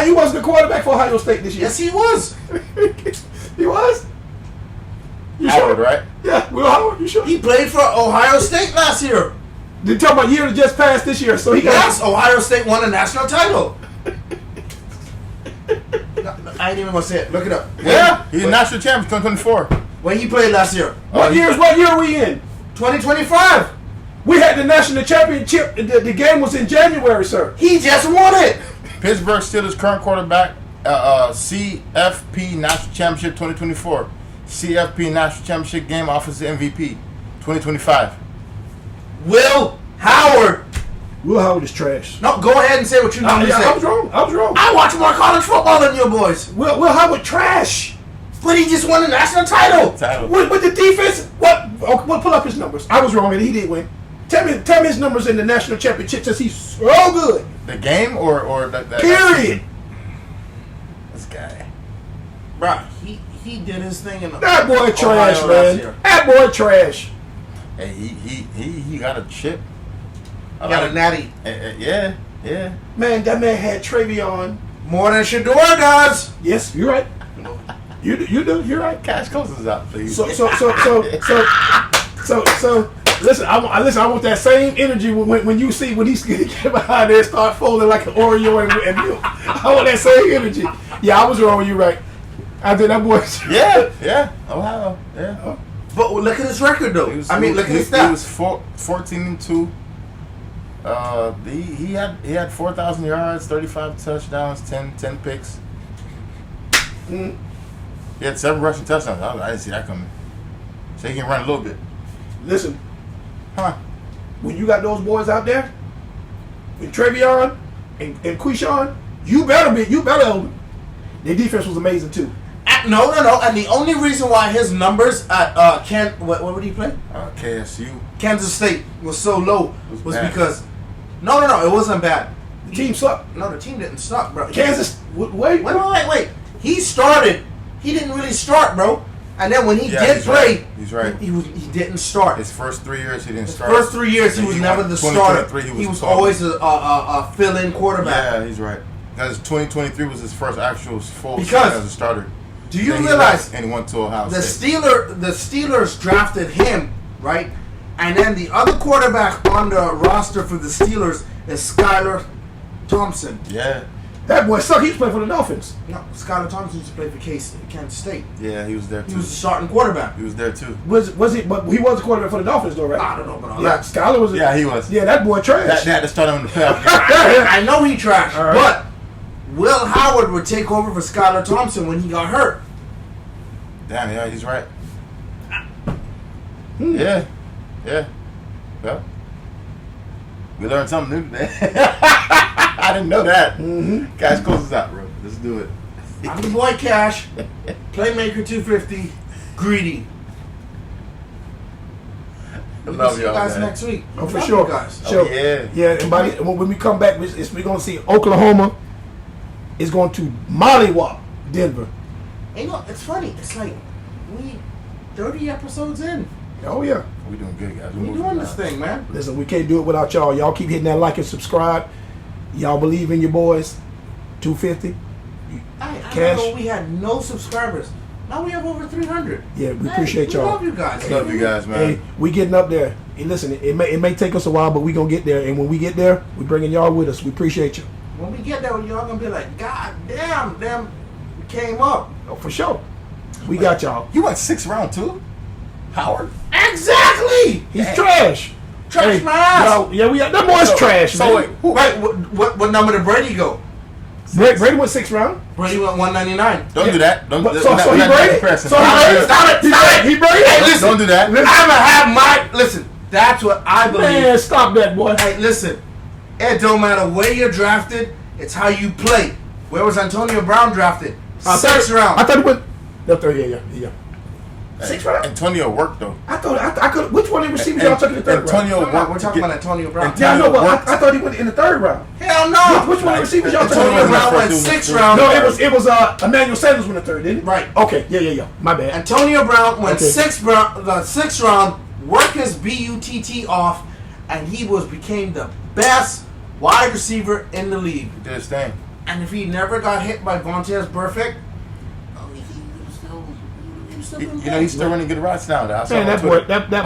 [SPEAKER 3] He wasn't the quarterback for Ohio State this year.
[SPEAKER 1] Yes, he was.
[SPEAKER 3] He was? You
[SPEAKER 2] Howard,
[SPEAKER 3] sure?
[SPEAKER 2] right?
[SPEAKER 3] Yeah, Will Howard, you sure?
[SPEAKER 1] He played for Ohio State last year.
[SPEAKER 3] You're talking about year that just passed this year, so he got...
[SPEAKER 1] Yes, Ohio State won a national title. I ain't even gonna say it. Look it up.
[SPEAKER 2] Yeah. He's a national champion 2024.
[SPEAKER 1] When he played last year.
[SPEAKER 3] What year are we in?
[SPEAKER 1] 2025.
[SPEAKER 3] We had the national championship. The game was in January, sir.
[SPEAKER 1] He just won it.
[SPEAKER 2] Pittsburgh Steelers current quarterback, CFP National Championship 2024. CFP National Championship game offensive MVP 2025.
[SPEAKER 1] Will Howard.
[SPEAKER 3] Will Howard is trash.
[SPEAKER 1] No, go ahead and say what you normally
[SPEAKER 3] Yeah,
[SPEAKER 1] say.
[SPEAKER 3] I was wrong.
[SPEAKER 1] I watch more college football than you boys.
[SPEAKER 3] Will Howard trash.
[SPEAKER 1] But he just won a national title.
[SPEAKER 2] Title.
[SPEAKER 3] With the defense, we'll pull up his numbers. I was wrong, and he did win. Tell me his numbers in the national championship since he's so good.
[SPEAKER 2] The game or the
[SPEAKER 3] Period.
[SPEAKER 2] This guy.
[SPEAKER 1] Bruh, he did his thing in the
[SPEAKER 3] That boy trash,
[SPEAKER 1] Ohio last
[SPEAKER 3] man.
[SPEAKER 1] year.
[SPEAKER 3] That boy trash.
[SPEAKER 2] Hey, he got a chip.
[SPEAKER 1] He got a natty.
[SPEAKER 2] Yeah, yeah.
[SPEAKER 3] Man, that man had Travion.
[SPEAKER 1] More than Shador does.
[SPEAKER 3] Yes, you're right. You do. You're right.
[SPEAKER 2] Cash closes out, please.
[SPEAKER 3] So. Listen, I want that same energy when you see when he's gonna get behind there and start folding like an Oreo and milk. I want that same energy. Yeah, I was wrong. You right. I did that boy.
[SPEAKER 2] Yeah. Ohio. Yeah.
[SPEAKER 1] But look at his record, though. Look at his
[SPEAKER 2] He
[SPEAKER 1] stats.
[SPEAKER 2] was 14-2. He had 4,000 yards, 35 touchdowns, 10 picks.
[SPEAKER 3] Mm.
[SPEAKER 2] He had 7 rushing touchdowns. I didn't see that coming. So he can run a little bit.
[SPEAKER 3] Listen,
[SPEAKER 2] Huh?
[SPEAKER 3] when you got those boys out there, with Travion and Quishon, you better. Their defense was amazing too.
[SPEAKER 1] No. And the only reason why his numbers at what would he play?
[SPEAKER 2] KSU.
[SPEAKER 1] Kansas State was so low was
[SPEAKER 2] bad.
[SPEAKER 1] because no, it wasn't bad.
[SPEAKER 3] The team sucked.
[SPEAKER 1] No, the team didn't suck, bro.
[SPEAKER 3] Kansas, wait.
[SPEAKER 1] Wait. He started. He didn't really start, bro. And then when he did
[SPEAKER 2] he's
[SPEAKER 1] play,
[SPEAKER 2] right. He's right.
[SPEAKER 1] He didn't start.
[SPEAKER 2] His first 3 years, he didn't start.
[SPEAKER 1] First 3 years, he was never the starter. He was always a fill-in quarterback.
[SPEAKER 2] Yeah, he's right. Because 2023 was his first actual full season
[SPEAKER 1] Because-
[SPEAKER 2] as a starter.
[SPEAKER 1] Do you
[SPEAKER 2] Then he
[SPEAKER 1] realize
[SPEAKER 2] left and he went to Ohio
[SPEAKER 1] the
[SPEAKER 2] State.
[SPEAKER 1] Steelers drafted him, right? And then the other quarterback on the roster for the Steelers is Skylar Thompson.
[SPEAKER 2] Yeah,
[SPEAKER 3] That boy sucked. He was playing for the Dolphins.
[SPEAKER 1] No, Skylar Thompson used to play for Kansas State.
[SPEAKER 2] yeah, he was there
[SPEAKER 1] He
[SPEAKER 2] too.
[SPEAKER 1] was the starting quarterback.
[SPEAKER 2] He was there too.
[SPEAKER 3] Was he? But he was a quarterback for the Dolphins, though, right?
[SPEAKER 1] I don't know about all
[SPEAKER 3] Yeah,
[SPEAKER 1] that.
[SPEAKER 3] Skyler was.
[SPEAKER 2] Yeah, he was.
[SPEAKER 3] Yeah, that boy trash.
[SPEAKER 2] They had to start him in the playoffs.
[SPEAKER 1] I know he trashed,
[SPEAKER 3] All right.
[SPEAKER 1] but Will Howard would take over for Skylar Thompson when he got hurt.
[SPEAKER 2] Damn, yeah, he's right. Yeah. Well, we learned something new today. I didn't know that.
[SPEAKER 3] Mm-hmm.
[SPEAKER 2] Cash closes out, bro. Let's do it.
[SPEAKER 1] I'm the boy Cash, Playmaker 250, greedy.
[SPEAKER 2] Love
[SPEAKER 1] We'll see you
[SPEAKER 2] y'all,
[SPEAKER 1] guys
[SPEAKER 2] man.
[SPEAKER 1] next week.
[SPEAKER 3] Oh, for
[SPEAKER 1] Love
[SPEAKER 3] sure.
[SPEAKER 1] you guys.
[SPEAKER 3] Sure.
[SPEAKER 2] yeah.
[SPEAKER 3] Yeah, and when we come back, we're going to see Oklahoma is going to mollywop Denver.
[SPEAKER 1] You know, it's funny. It's like we 30 episodes in.
[SPEAKER 3] Oh, yeah.
[SPEAKER 2] We doing good, guys.
[SPEAKER 1] We doing this thing, man.
[SPEAKER 3] Listen, we can't do it without y'all. Y'all keep hitting that like and subscribe. Y'all believe in your boys. 250.
[SPEAKER 1] I
[SPEAKER 3] Cash.
[SPEAKER 1] remember we had no subscribers. Now we have over 300.
[SPEAKER 3] Yeah, we appreciate
[SPEAKER 1] we
[SPEAKER 3] y'all.
[SPEAKER 1] love you guys.
[SPEAKER 2] Love you guys, man.
[SPEAKER 3] Hey, we getting up there. Hey, listen, it may take us a while, but we gonna get there. And when we get there, we bringing y'all with us. We appreciate you.
[SPEAKER 1] When we get there, y'all gonna be like, God damn, we came up.
[SPEAKER 3] Oh, for sure. We got y'all.
[SPEAKER 2] You went 6th round too, Howard.
[SPEAKER 1] Exactly.
[SPEAKER 3] He's trash.
[SPEAKER 1] Trash
[SPEAKER 3] Hey,
[SPEAKER 1] my ass.
[SPEAKER 3] y'all- yeah, that boy's trash,
[SPEAKER 2] So
[SPEAKER 3] man.
[SPEAKER 2] wait,
[SPEAKER 1] Right, what number did Brady go?
[SPEAKER 3] Brady went 6th round.
[SPEAKER 1] Brady went 199.
[SPEAKER 2] don't do that. Don't.
[SPEAKER 3] But-
[SPEAKER 2] we're
[SPEAKER 3] so
[SPEAKER 2] not-
[SPEAKER 3] he
[SPEAKER 2] we're not
[SPEAKER 3] Brady?
[SPEAKER 2] impressing.
[SPEAKER 3] So he
[SPEAKER 2] Don't
[SPEAKER 3] Brady?
[SPEAKER 2] do that.
[SPEAKER 1] Stop it.
[SPEAKER 3] He Brady?
[SPEAKER 1] Hey,
[SPEAKER 3] Don't-
[SPEAKER 1] listen.
[SPEAKER 2] Don't do that.
[SPEAKER 1] I'm gonna have my listen. That's what I believe.
[SPEAKER 3] Man, stop that, boy.
[SPEAKER 1] Hey, listen. It don't matter where you're drafted. It's how you play. Where was Antonio Brown drafted? 6th round.
[SPEAKER 3] I thought he went. No, third. Yeah. 6th round.
[SPEAKER 2] Antonio worked though.
[SPEAKER 3] I could. Which one of the receivers y'all took in the third round?
[SPEAKER 2] Antonio
[SPEAKER 1] No,
[SPEAKER 2] worked.
[SPEAKER 1] we're
[SPEAKER 2] to
[SPEAKER 1] talking
[SPEAKER 2] get-
[SPEAKER 1] about Antonio Brown.
[SPEAKER 3] Yeah, I know, but
[SPEAKER 2] worked.
[SPEAKER 3] I thought he went in the 3rd round.
[SPEAKER 1] Hell no.
[SPEAKER 3] Which one of the receivers y'all took? in the
[SPEAKER 1] Antonio
[SPEAKER 3] third round?
[SPEAKER 1] Brown went
[SPEAKER 2] First,
[SPEAKER 1] 6th
[SPEAKER 2] it was-
[SPEAKER 1] round.
[SPEAKER 3] No, it was Emmanuel Sanders went the 3rd, didn't it?
[SPEAKER 1] Right.
[SPEAKER 3] Okay. Yeah. My bad.
[SPEAKER 1] Antonio Brown went
[SPEAKER 3] Okay.
[SPEAKER 1] 6th round. The 6th round. Worked his butt off, and he became the best wide receiver in the league.
[SPEAKER 2] He did his thing.
[SPEAKER 1] And if he never got hit by Vontaze Burfict, he was still
[SPEAKER 2] You know, he's still running good routes now. I saw
[SPEAKER 3] Man,
[SPEAKER 2] him
[SPEAKER 3] that
[SPEAKER 2] on
[SPEAKER 3] boy,
[SPEAKER 2] Twitter.
[SPEAKER 3] that